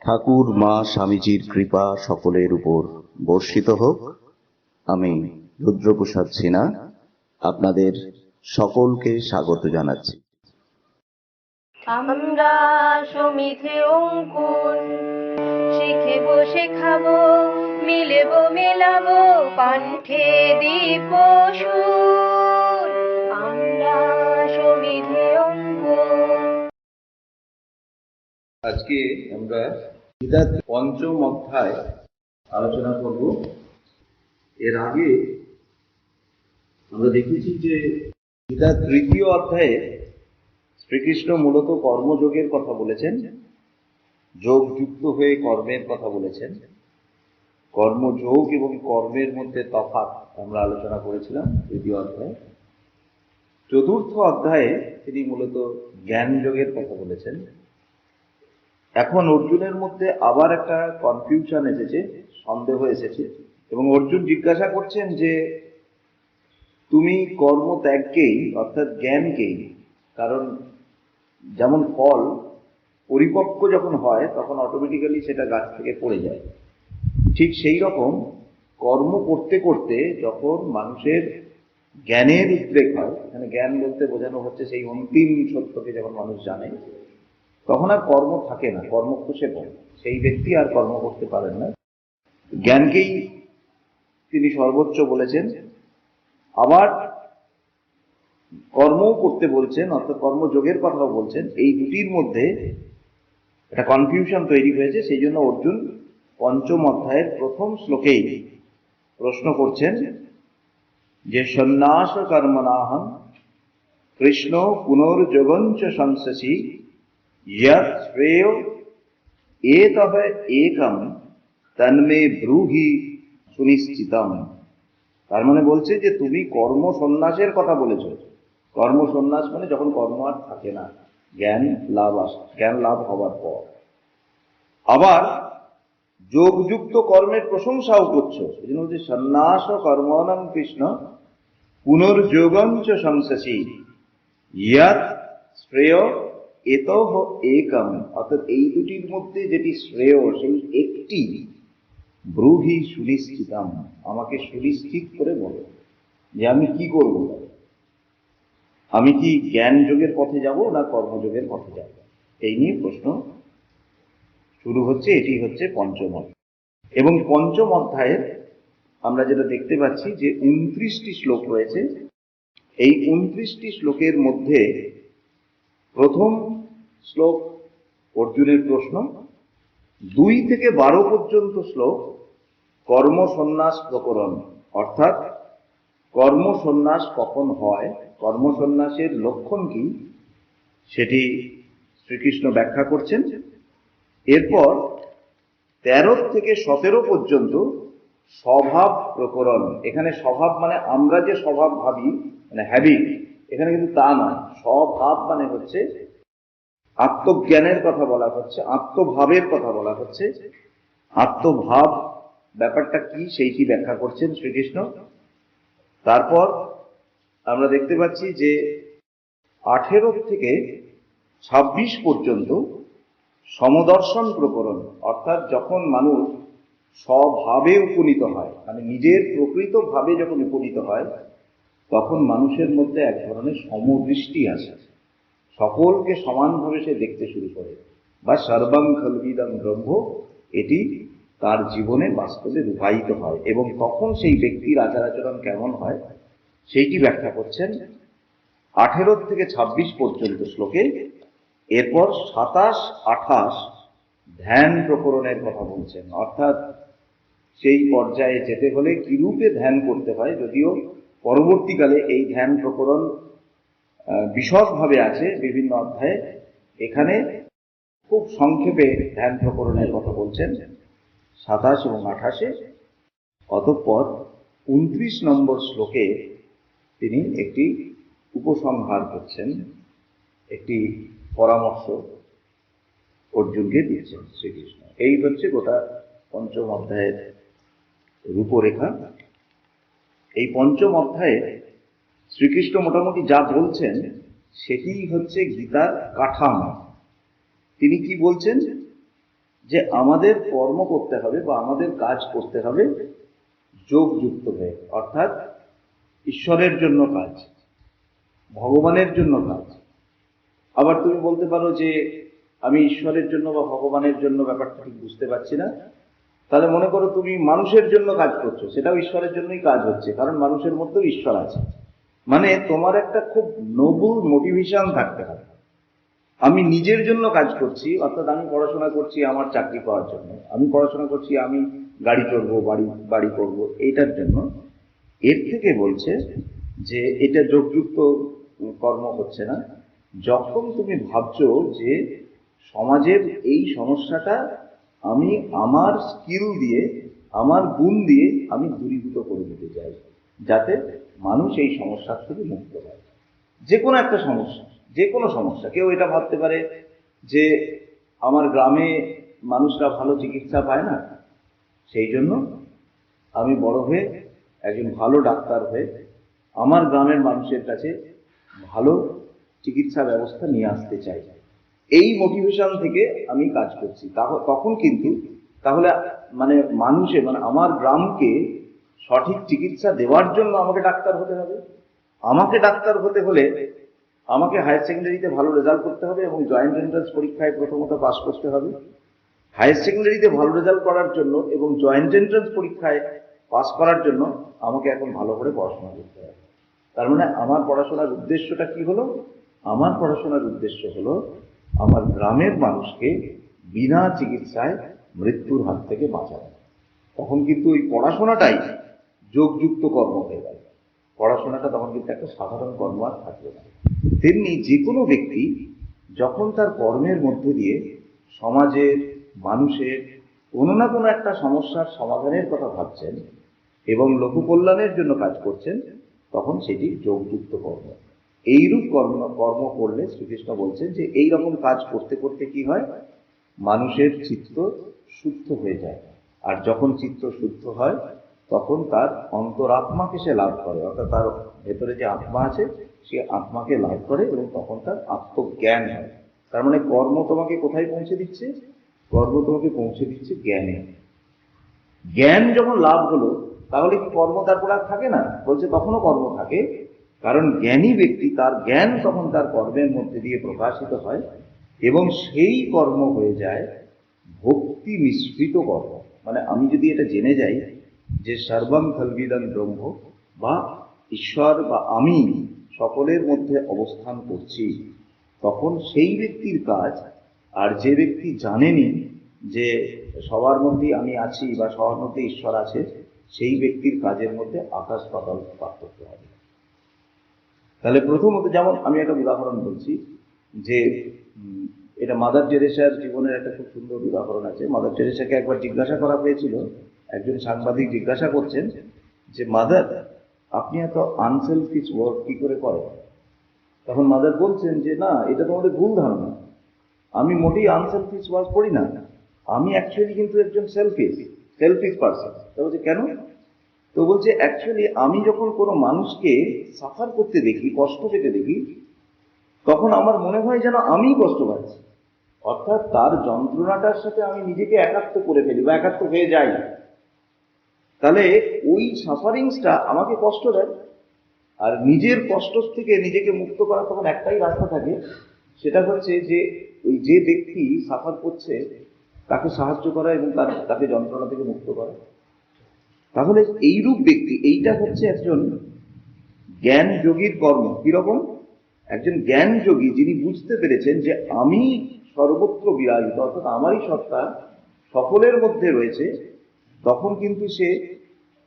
ঠাকুর মা স্বামীজির কৃপা সকলের উপর বর্ষিত হোক। আমি রুদ্রপ্রসাদ সিনহা আপনাদের সকলকে স্বাগত জানাচ্ছি। আমরা সমিধে অঙ্কুর শিখেব শেখাবো, মিলেব মেলাবো কণ্ঠে দীপ সুর। আমরা সমিধে অঙ্কুর। আজকে আমরা গীতার পঞ্চম অধ্যায় আলোচনা করব। এর আগে আমরা দেখেছি যে গীতার তৃতীয় অধ্যায়ে শ্রীকৃষ্ণ মূলত কর্মযোগের কথা বলেছেন, যোগ যুক্ত হয়ে কর্মের কথা বলেছেন। কর্মযোগ এবং কর্মের মধ্যে তফাৎ আমরা আলোচনা করেছিলাম তৃতীয় অধ্যায়ে। চতুর্থ অধ্যায়ে তিনি মূলত জ্ঞান যোগের কথা বলেছেন। এখন অর্জুনের মধ্যে আবার একটা কনফিউশন এসেছে, সন্দেহ এসেছে, এবং অর্জুন জিজ্ঞাসা করছেন যে তুমি কর্মত্যাগকেই অর্থাৎ জ্ঞানকেই, কারণ যেমন ফল পরিপক্ক যখন হয় তখন অটোমেটিক্যালি সেটা গাছ থেকে পড়ে যায়, ঠিক সেই রকম কর্ম করতে করতে যখন মানুষের জ্ঞানের উদ্রেক হয়, এখানে জ্ঞান বলতে বোঝানো হচ্ছে সেই অন্তিম সত্যকে যখন মানুষ জানে, তখন আর কর্ম থাকে না, কর্ম খসে পড়ে, সেই ব্যক্তি আর কর্ম করতে পারেন না। জ্ঞানকেই তিনি সর্বোচ্চ বলেছেন। আবার কর্মও করতে বলছেন, অর্থাৎ কর্মযোগের কথাও বলছেন। এই দুটির মধ্যে একটা কনফিউশন তৈরি হয়েছে। সেই জন্য অর্জুন পঞ্চম অধ্যায়ের প্রথম শ্লোকেই প্রশ্ন করছেন যে সন্ন্যাস কর্মণাহং কৃষ্ণ পুনর্যোগঞ্চ সংসসি ইয়ৎ শ্রেয় এতহ একম তন্মে ব্রূহি সুনিশ্চিতম। তার মানে বলছে যে তুমি কর্ম সন্ন্যাসের কথা বলেছ। কর্ম সন্ন্যাস মানে যখন কর্ম আর থাকে না, জ্ঞান লাভ আসে, জ্ঞান লাভ হওয়ার পর। আবার যোগযুক্ত কর্মের প্রশংসাও করছো, এই জন্য হচ্ছে সন্ন্যাস কর্মণং কৃষ্ণ পুনর্যোগঞ্চ সংসসি ইয়ৎ শ্রেয় এতহ একম। অর্থাৎ এই দুটির মধ্যে যেটি শ্রেয় সেই একটি ব্রূহি সুনিশ্চিতম, আমাকে সুনিশ্চিত করে বলো যে আমি কি করব, আমি কি জ্ঞান যোগের পথে যাব না কর্মযোগের পথে যাব। এই নিয়ে প্রশ্ন শুরু হচ্ছে। এটি হচ্ছে পঞ্চম অধ্যায়। এবং পঞ্চম অধ্যায়ের আমরা যেটা দেখতে পাচ্ছি যে 29টি শ্লোক রয়েছে। এই 29টি শ্লোকের মধ্যে প্রথম শ্লোক অর্জুনের প্রশ্ন, 2 থেকে 12 পর্যন্ত শ্লোক কর্ম সন্ন্যাস প্রকরণ, অর্থাৎ কর্ম সন্ন্যাস কখন হয়, কর্ম সন্ন্যাসের লক্ষণ কি, সেটি শ্রীকৃষ্ণ ব্যাখ্যা করছেন। এরপর 13 থেকে 17 পর্যন্ত স্বভাব প্রকরণ। এখানে স্বভাব মানে আমরা যে স্বভাব ভাবি, মানে হ্যাবিট, এখানে কিন্তু তা নয়। স্বভাব মানে হচ্ছে আত্মজ্ঞানের কথা বলা হচ্ছে, আত্মভাবের কথা বলা হচ্ছে। আত্মভাব ব্যাপারটা কি সেইটি ব্যাখ্যা করছেন শ্রীকৃষ্ণ। তারপর আমরা দেখতে পাচ্ছি যে 18 থেকে 26 পর্যন্ত সমদর্শন প্রকরণ, অর্থাৎ যখন মানুষ স্বভাবে উপনীত হয়, মানে নিজের প্রকৃত ভাবে যখন উপনীত হয়, তখন মানুষের মধ্যে এক ধরনের সমদৃষ্টি আসে, সকলকে সমানভাবে সে দেখতে শুরু করে, বা সর্বং খলবিদং ব্রহ্ম, এটি তার জীবনে বাস্তবে রূপায়িত হয়। এবং তখন সেই ব্যক্তির আচার আচরণ কেমন হয় সেইটি ব্যাখ্যা করছেন 18 থেকে 26 পর্যন্ত শ্লোকে। এরপর 27, 28 ধ্যান প্রকরণের কথা বলছেন, অর্থাৎ সেই পর্যায়ে যেতে হলে কিরূপে ধ্যান করতে হয়, যদিও পরবর্তীকালে এই ধ্যান প্রকরণ বিশদভাবে আছে বিভিন্ন অধ্যায়ে। এখানে খুব সংক্ষেপে ধ্যান প্রকরণের কথা বলছেন 27 এবং 28-এ। অতঃপর 29 নম্বর শ্লোকে তিনি একটি উপসংহার করছেন, একটি পরামর্শ অর্জুনকে দিয়েছেন শ্রীকৃষ্ণ। এই হচ্ছে গোটা পঞ্চম অধ্যায়ের রূপরেখা। এই পঞ্চম অধ্যায়ে শ্রীকৃষ্ণ মোটামুটি যা বলছেন সেটি হচ্ছে গীতার কাঠামো। তিনি কি বলছেন যে আমাদের কর্ম করতে হবে বা আমাদের কাজ করতে হবে যোগযুক্ত হয়ে, অর্থাৎ ঈশ্বরের জন্য কাজ, ভগবানের জন্য কাজ। আবার তুমি বলতে পারো যে আমি ঈশ্বরের জন্য বা ভগবানের জন্য ব্যাপারটা ঠিক বুঝতে পারছি না, তাহলে মনে করো তুমি মানুষের জন্য কাজ করছো, সেটাও ঈশ্বরের জন্যই কাজ হচ্ছে, কারণ মানুষের মধ্যেও ঈশ্বর আছে। মানে তোমার একটা খুব নোবেল মোটিভেশন থাকতে হবে। আমি নিজের জন্য কাজ করছি, অর্থাৎ আমি পড়াশোনা করছি আমার চাকরি পাওয়ার জন্য, আমি পড়াশোনা করছি আমি গাড়ি চড়বো, বাড়ি করবো, এইটার জন্য। এর থেকে বলছে যে এটা যোগযুক্ত কর্ম হচ্ছে না যখন তুমি ভাবছো যে সমাজের এই সমস্যাটা আমি আমার স্কিল দিয়ে, আমার গুণ দিয়ে আমি দূরীভূত করে দিতে চাই, যাতে মানুষ এই সমস্যার থেকে মুক্ত হয়। যে কোনো একটা সমস্যা, যে কোনো সমস্যা, কেউ এটা ভাবতে পারে যে আমার গ্রামে মানুষরা ভালো চিকিৎসা পায় না, সেই জন্য আমি বড় হয়ে একজন ভালো ডাক্তার হয়ে আমার গ্রামের মানুষের কাছে ভালো চিকিৎসা ব্যবস্থা নিয়ে আসতে চাই। এই মোটিভেশন থেকে আমি কাজ করছি। তখন কিন্তু তাহলে মানে মানুষের মানে আমার গ্রামকে সঠিক চিকিৎসা দেওয়ার জন্য আমাকে ডাক্তার হতে হবে। আমাকে ডাক্তার হতে হলে আমাকে হায়ার সেকেন্ডারিতে ভালো রেজাল্ট করতে হবে এবং জয়েন্ট এন্ট্রান্স পরীক্ষায় প্রথমত পাস করতে হবে। হায়ার সেকেন্ডারিতে ভালো রেজাল্ট করার জন্য এবং জয়েন্ট এন্ট্রান্স পরীক্ষায় পাস করার জন্য আমাকে এখন ভালো করে পড়াশোনা করতে হবে। তার মানে আমার পড়াশোনার উদ্দেশ্যটা কি হলো? আমার পড়াশোনার উদ্দেশ্য হলো আমার গ্রামের মানুষকে বিনা চিকিৎসায় মৃত্যুর হাত থেকে বাঁচানো। তখন কিন্তু ওই পড়াশোনাটাই যোগযুক্ত কর্ম হয়ে গেল। পড়াশোনাটা তখন কিন্তু একটা সাধারণ কর্ম আর থাকবে না। তেমনি যে কোনো ব্যক্তি যখন তার কর্মের মধ্যে দিয়ে সমাজের, মানুষের কোনো না কোনো একটা সমস্যার সমাধানের কথা ভাবছেন এবং লোককল্যাণের জন্য কাজ করছেন, তখন সেটি যোগযুক্ত কর্ম। এইরূপ কর্ম করলে শ্রীকৃষ্ণ বলছেন যে এই রকম কাজ করতে করতে কি হয়, মানুষের চিত্ত শুদ্ধ হয়ে যায়। আর যখন চিত্ত শুদ্ধ হয় তখন তার অন্তরাত্মাকে সে লাভ করে, অর্থাৎ তার ভেতরে যে আত্মা আছে সে আত্মাকে লাভ করে এবং তখন তার আত্মজ্ঞান হয়। তার মানে কর্ম তোমাকে কোথায় পৌঁছে দিচ্ছে? কর্ম তোমাকে পৌঁছে দিচ্ছে জ্ঞানে। জ্ঞান যখন লাভ হলো তাহলে কি কর্ম তারপর আর থাকে না? বলছে তখনও কর্ম থাকে, কারণ জ্ঞানী ব্যক্তি তার জ্ঞান তখন তার কর্মের মধ্যে দিয়ে প্রকাশিত হয় এবং সেই কর্ম হয়ে যায় ভক্তি মিশ্রিত কর্ম। মানে আমি যদি এটা জেনে যাই যে সর্বং খলবিদং ব্রহ্ম, বা ঈশ্বর বা আমি সকলের মধ্যে অবস্থান করছি, তখন সেই ব্যক্তির কাজ, আর যে ব্যক্তি জানেনি যে সবার মধ্যেই আমি আছি বা সবার মধ্যে ঈশ্বর আছে, সেই ব্যক্তির কাজের মধ্যে আকাশ পাতাল পার্থক্য হবে। তাহলে প্রথমত যেমন আমি একটা উদাহরণ বলছি যে এটা মাদার টেরেসার জীবনের একটা খুব সুন্দর উদাহরণ আছে। মাদার টেরেসাকে একবার জিজ্ঞাসা করা হয়েছিল, একজন সাংবাদিক জিজ্ঞাসা করছেন যে মাদার, আপনি এত আনসেলফিশ ওয়ার্ক কি করে করেন? তখন মাদার বলছেন যে না, এটা তোমাদের ভুল ধারণা, আমি মোটেই আনসেলফিশ ওয়ার্ক করি না, আমি অ্যাকচুয়ালি কিন্তু একজন সেলফিশ পার্সন। তো বলছে কেন? তো বলছে অ্যাকচুয়ালি আমি যখন কোনো মানুষকে সাফার করতে দেখি, কষ্ট পেতে দেখি, তখন আমার মনে হয় যেন আমিই কষ্ট পাচ্ছি, অর্থাৎ তার যন্ত্রণাটার সাথে আমি নিজেকে একাত্ম করে ফেলি বা একাত্ম হয়ে যাই। তাহলে ওই সাফারিংসটা আমাকে কষ্ট দেয়, আর নিজের কষ্ট থেকে নিজেকে মুক্ত করার তখন একটাই রাস্তা থাকে, সেটা হচ্ছে যে ওই যে ব্যক্তি সাফার করছে তাকে সাহায্য করা এবং তাকে যন্ত্রণা থেকে মুক্ত করা। তাহলে এইরূপ ব্যক্তি, এইটা হচ্ছে একজন জ্ঞান যোগীর কর্ম। কিরকম? একজন জ্ঞান যোগী যিনি বুঝতে পেরেছেন যে আমি সর্বত্র বিরাজিত, অর্থাৎ আমারই সত্তা সকলের মধ্যে রয়েছে, তখন কিন্তু সে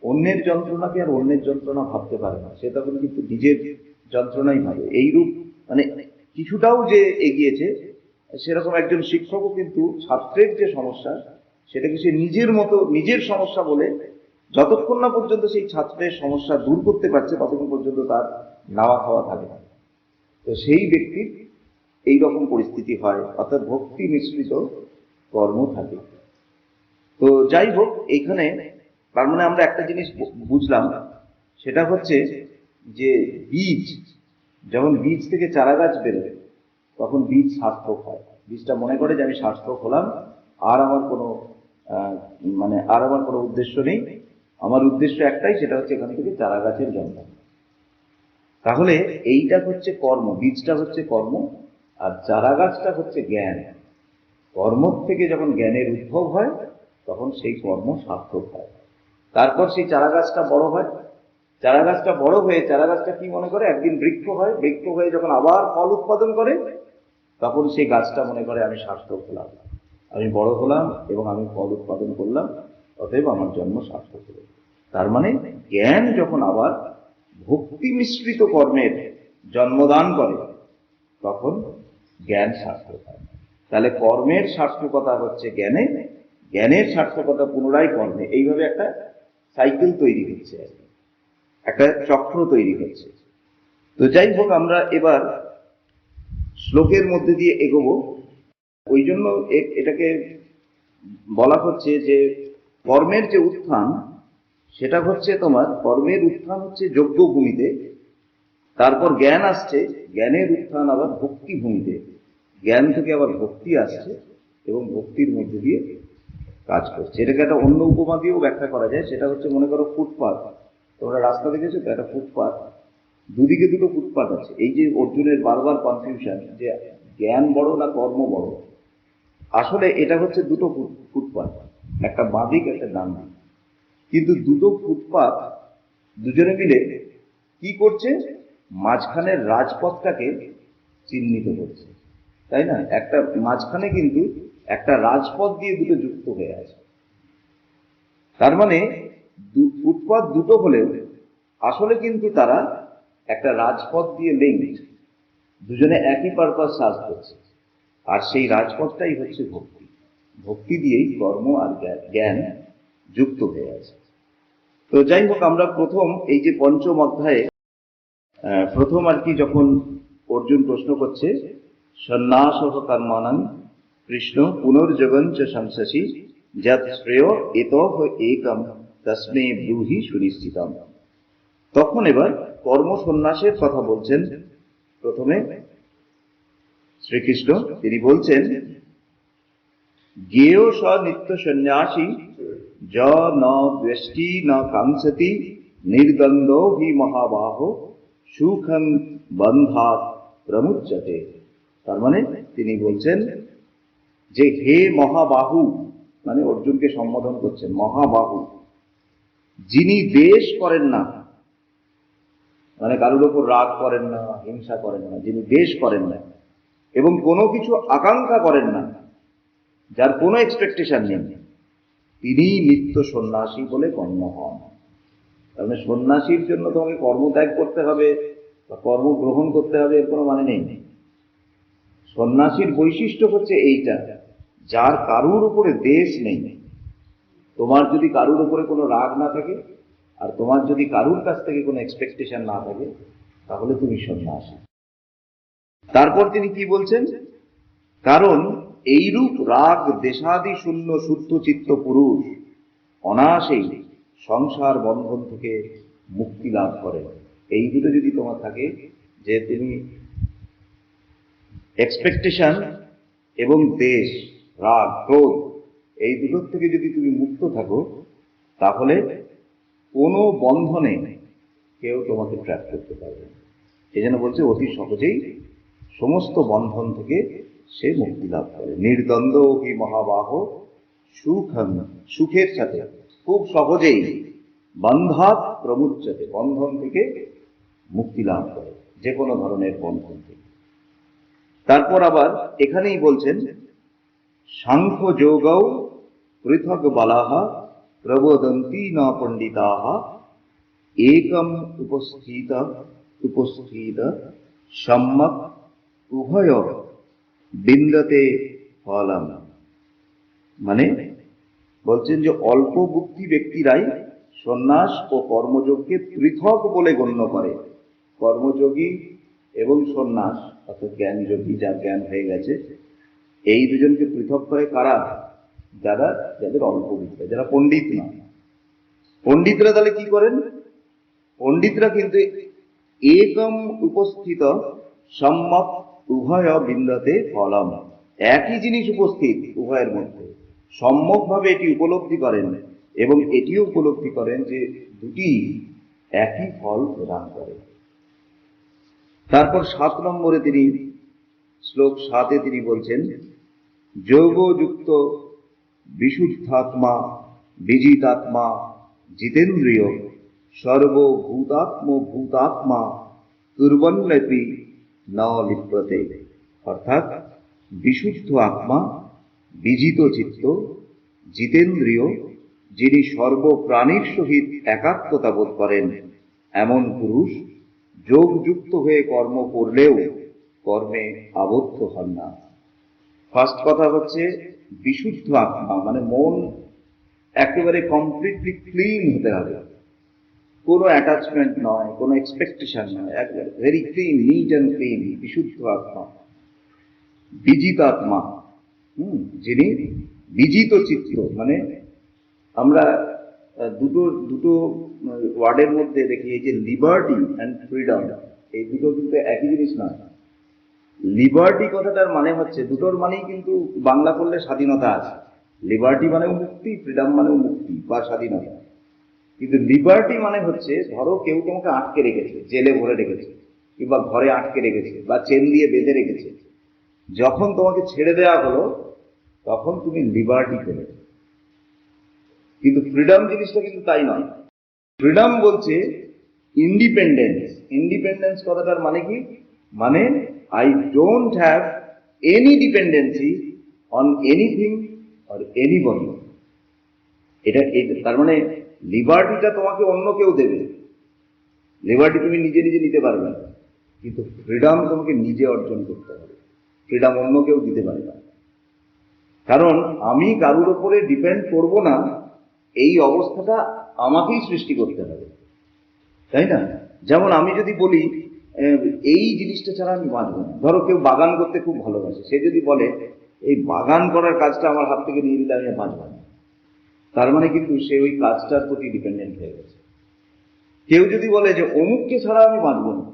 অন্যের যন্ত্রণাকে আর অন্যের যন্ত্রণা ভাবতে পারে না, সে তখন কিন্তু নিজের যন্ত্রণাই ভাবে। এইরূপ মানে কিছুটাও যে এগিয়েছে, সেরকম একজন শিক্ষকও কিন্তু ছাত্রের যে সমস্যা সেটাকে সে নিজের মতো নিজের সমস্যা বলে যতক্ষণ না পর্যন্ত সেই ছাত্রের সমস্যা দূর করতে পারছে ততক্ষণ পর্যন্ত তার নাওয়া খাওয়া থাকে না। তো সেই ব্যক্তির এইরকম পরিস্থিতি হয়, অর্থাৎ ভক্তি মিশ্রিত কর্ম থাকে। তো যাই হোক, এইখানে তার মানে আমরা একটা জিনিস বুঝলাম, সেটা হচ্ছে যে বীজ, যখন বীজ থেকে চারা গাছ বেরোয় তখন বীজ সার্থক হয়। বীজটা মনে করে যে আমি সার্থক হলাম, আর আমার কোনো আর আমার কোনো উদ্দেশ্য নেই। আমার উদ্দেশ্য একটাই, সেটা হচ্ছে এখান থেকে চারা গাছের জন্ম। তাহলে এইটা হচ্ছে কর্ম, বীজটা হচ্ছে কর্ম, আর চারা গাছটা হচ্ছে জ্ঞান। কর্ম থেকে যখন জ্ঞানের উদ্ভব হয় তখন সেই কর্ম সার্থক হয়। তারপর সেই চারা গাছটা বড় হয়, চারা গাছটা বড় হয়ে চারা গাছটা কি মনে করে একদিন বৃক্ষ হয়, বৃক্ষ হয়ে যখন আবার ফল উৎপাদন করে তখন সেই গাছটা মনে করে আমি সার্থক হলাম, আমি বড় হলাম এবং আমি ফল উৎপাদন করলাম, অতএব আমার জন্ম সার্থক হল। তার মানে জ্ঞান যখন আবার ভক্তি মিশ্রিত কর্মের জন্মদান করে তখন জ্ঞান সার্থক হয়। তাহলে কর্মের সার্থকতা হচ্ছে জ্ঞানে, জ্ঞানের সার্থকতা পুনরায় কর্মে। এইভাবে একটা সাইকেল তৈরি হচ্ছে, একটা চক্র তৈরি হচ্ছে। তো যাই হোক, আমরা এবার শ্লোকের মধ্যে দিয়ে এগোবো। ওই জন্য এটাকে বলা হচ্ছে যে কর্মের যে উত্থান, সেটা হচ্ছে তোমার কর্মের উত্থান হচ্ছে যজ্ঞ ভূমিতে, তারপর জ্ঞান আসছে, জ্ঞানের উত্থান আবার ভক্তি ভূমিতে, জ্ঞান থেকে আবার ভক্তি আসছে এবং ভক্তির মধ্যে দিয়ে কাজ করছে। এটাকে একটা অন্য উপমা দিয়েও ব্যাখ্যা করা যায়, সেটা হচ্ছে মনে করো ফুটপাথ। তোমরা রাস্তা দেখেছো তো, একটা ফুটপাথ, দুদিকে দুটো ফুটপাথ আছে। এই যে অর্জুনের বারবার কনফিউশন যে জ্ঞান বড় না কর্ম বড়, আসলে এটা হচ্ছে দুটো ফুটপাথ, একটা বাঁ দিক একটা ডান দিক। কিন্তু দুটো ফুটপাথ দুজনে মিলে কি করছে, মাঝখানের রাজপথটাকে চিহ্নিত করছে, তাই না? একটা মাঝখানে কিন্তু একটা রাজপথ দিয়ে দুটো যুক্ত হয়ে আছে। তার মানে ফুটপাথ দুটো হলেও আসলে কিন্তু তারা একটা রাজপথ দিয়ে লিঙ্কড, দুজনে একই পারপাস সার্ভ করছে। আর সেই রাজপথটাই হচ্ছে ভক্তি, ভক্তি দিয়েই কর্ম আর জ্ঞান যুক্ত হয়ে আছে। তো যাই হোক, আমরা প্রথম এই যে পঞ্চম অধ্যায়ে প্রথম আর কি যখন অর্জুন প্রশ্ন করছে সন্ন্যাস কর্মাণং কৃষ্ণ পুনর্জগঞ্চ সংসসি যৎ শ্রেয় এতঃ একম তস্মে ব্রূহি সুনিশ্চিতম, তখন এবার কর্ম সন্ন্যাসের কথা বলছেন। প্রথমে শ্রীকৃষ্ণ তিনি বলছেন জ্ঞেয় স নিত্য সন্ন্যাসী য ন ব্যষ্টি ন কাঙ্ক্ষতি নির্দ্বন্দ্ব হি মহাবাহ সুখং বন্ধাৎ প্রমুচ্যতে। তার মানে তিনি বলছেন যে হে মহাবাহু, মানে অর্জুনকে সম্বোধন করছেন মহাবাহু, যিনি দ্বেষ করেন না, মানে কারোর ওপর রাগ করেন না, হিংসা করেন না, যিনি দ্বেষ করেন না এবং কোনো কিছু আকাঙ্ক্ষা করেন না, যার কোনো এক্সপেকটেশন নেই, তিনি নিত্য সন্ন্যাসী বলে গণ্য হন। তার মানে সন্ন্যাসীর জন্য তোমাকে কর্মত্যাগ করতে হবে বা কর্ম গ্রহণ করতে হবে এর কোনো মানে নেই। সন্ন্যাসীর বৈশিষ্ট্য হচ্ছে এইটা, যার কারুর উপরে দ্বেষ নেই। তোমার যদি কারুর উপরে কোনো রাগ না থাকে আর তোমার যদি কারুর কাছ থেকে কোনো এক্সপেকটেশন না থাকে, তাহলে তুমি সন্ন্যাসী। তারপর তিনি কি বলছেন, কারণ এইরূপ রাগ দেশাদি শূন্য শুদ্ধ চিত্ত পুরুষ অনায়াসেই সংসার বন্ধন থেকে মুক্তি লাভ করে। এই দুটো যদি তোমার থাকে, যে তুমি এক্সপেকটেশন এবং দেশ, রাগ, ক্রোধ, এই দুটোর থেকে যদি তুমি মুক্ত থাকো, তাহলে কোনো বন্ধনে কেউ তোমাকে ট্র্যাপ করতে পারবে না। সেই জন্য বলছে অতি সহজেই সমস্ত বন্ধন থেকে সে মুক্তি লাভ করে। নির্দ্বন্দ্ব কি মহাবাহ সুখং, সুখের সাথে খুব সহজেই বন্ধাৎ প্রমুচ্যতে, বন্ধন থেকে মুক্তি লাভ করে, যে কোনো ধরনের বন্ধন থেকে। তারপর আবার এখানেই বলছেন সাংখ্য যোগৌ পৃথক বালাহ প্রবোদন্তি ন পণ্ডিতাহ একম উপস্থিত সম্যক উভয় বিন্দতে ফলম। মানে বলছেন যে অল্প বুদ্ধি ব্যক্তিরাই সন্ন্যাস ও কর্মযোগকে পৃথক বলে গণ্য করে। কর্মযোগী এবং সন্ন্যাস অর্থাৎ জ্ঞানযোগী, যার জ্ঞান হয়ে গেছে, এই দুজনকে পৃথক করে কারা? যাদের অল্প বিদ্যা, যারা পণ্ডিত না। পণ্ডিতরা তাহলে কি করেন? পণ্ডিতরা কিন্তু একম উপস্থিত সম্যক উভয় বিন্দতে ফলম, একই জিনিস উপস্থিত উভয়ের মধ্যে, সম্যকভাবে এটি উপলব্ধি করেন এবং এটিও উপলব্ধি করেন যে দুটি একই ফল প্রদান করে। তারপর 7 নম্বরে তিনি শ্লোক 7-এ তিনি বলছেন, যোগযুক্ত বিশুদ্ধাত্মা বিজিতাত্মা জিতেন্দ্রিয় সর্বভূতাত্মভূতাত্মা দুর্বন্যপি ন লিপ্যতে। অর্থাৎ বিশুদ্ধ আত্মা, বিজিত চিত্ত, জিতেন্দ্রিয়, যিনি সর্বপ্রাণীর সহিত একাত্মতা বোধ করেন, এমন পুরুষ যোগযুক্ত হয়ে কর্ম করলেও কর্মে আবদ্ধ হন না। ফার্স্ট কথা হচ্ছে বিশুদ্ধ আত্মা, মানে মন একেবারে কমপ্লিটলি ক্লিন হতে হবে, কোনো অ্যাটাচমেন্ট নয়, কোনো এক্সপেকটেশন নয়, একবারে very clean, neat and clean, বিশুদ্ধ আত্মা। বিজিত আত্মা, যিনি বিজিত চিত্ত, মানে আমরা দুটো ওয়ার্ডের মধ্যে দেখি, এই যে লিবার্টি অ্যান্ড ফ্রিডম, এই দুটো কিন্তু একই জিনিস নয়। লিবার্টি কথাটার মানে হচ্ছে, দুটোর মানেই কিন্তু বাংলা করলে স্বাধীনতা আছে। লিবার্টি মানেও মুক্তি, ফ্রিডম মানেও মুক্তি বা স্বাধীনতা। কিন্তু লিবার্টি মানে হচ্ছে, ধরো কেউ তোমাকে আটকে রেখেছে, জেলে ভরে রেখেছে, কিংবা ঘরে আটকে রেখেছে, বা চেন দিয়ে বেঁধে রেখেছে। যখন তোমাকে ছেড়ে দেওয়া হলো তখন তুমি লিবার্টি পেলে। কিন্তু ফ্রিডম জিনিসটা কিন্তু তাই নয়। ফ্রিডম বলছে ইন্ডিপেন্ডেন্স। ইন্ডিপেন্ডেন্স কথাটার মানে কি? মানে I don't have any dependency on anything or anybody. এটা তার মানে লিবার্টিটা তোমাকে অন্য কেউ দেবে, লিবার্টি তুমি নিজে নিজে নিতে পারবে না, কিন্তু ফ্রিডম তোমাকে নিজে অর্জন করতে হবে। ফ্রিডম অন্য কেউ দিতে পারে না। কারণ আমি কারুর উপরে ডিপেন্ড করব না, এই অবস্থাটা আমাকেই সৃষ্টি করতে হবে, তাই না? যেমন আমি যদি বলি এই জিনিসটা ছাড়া আমি বাঁচব না, ধরো কেউ বাগান করতে খুব ভালোবাসে, সে যদি বলে এই বাগান করার কাজটা আমার হাত থেকে নিয়ে দিলে আমি বাঁচব না, তার মানে কিন্তু সে ওই কাজটার প্রতি ডিপেন্ডেন্ট হয়ে গেছে। কেউ যদি বলে যে অমুককে ছাড়া আমি বাঁচব না,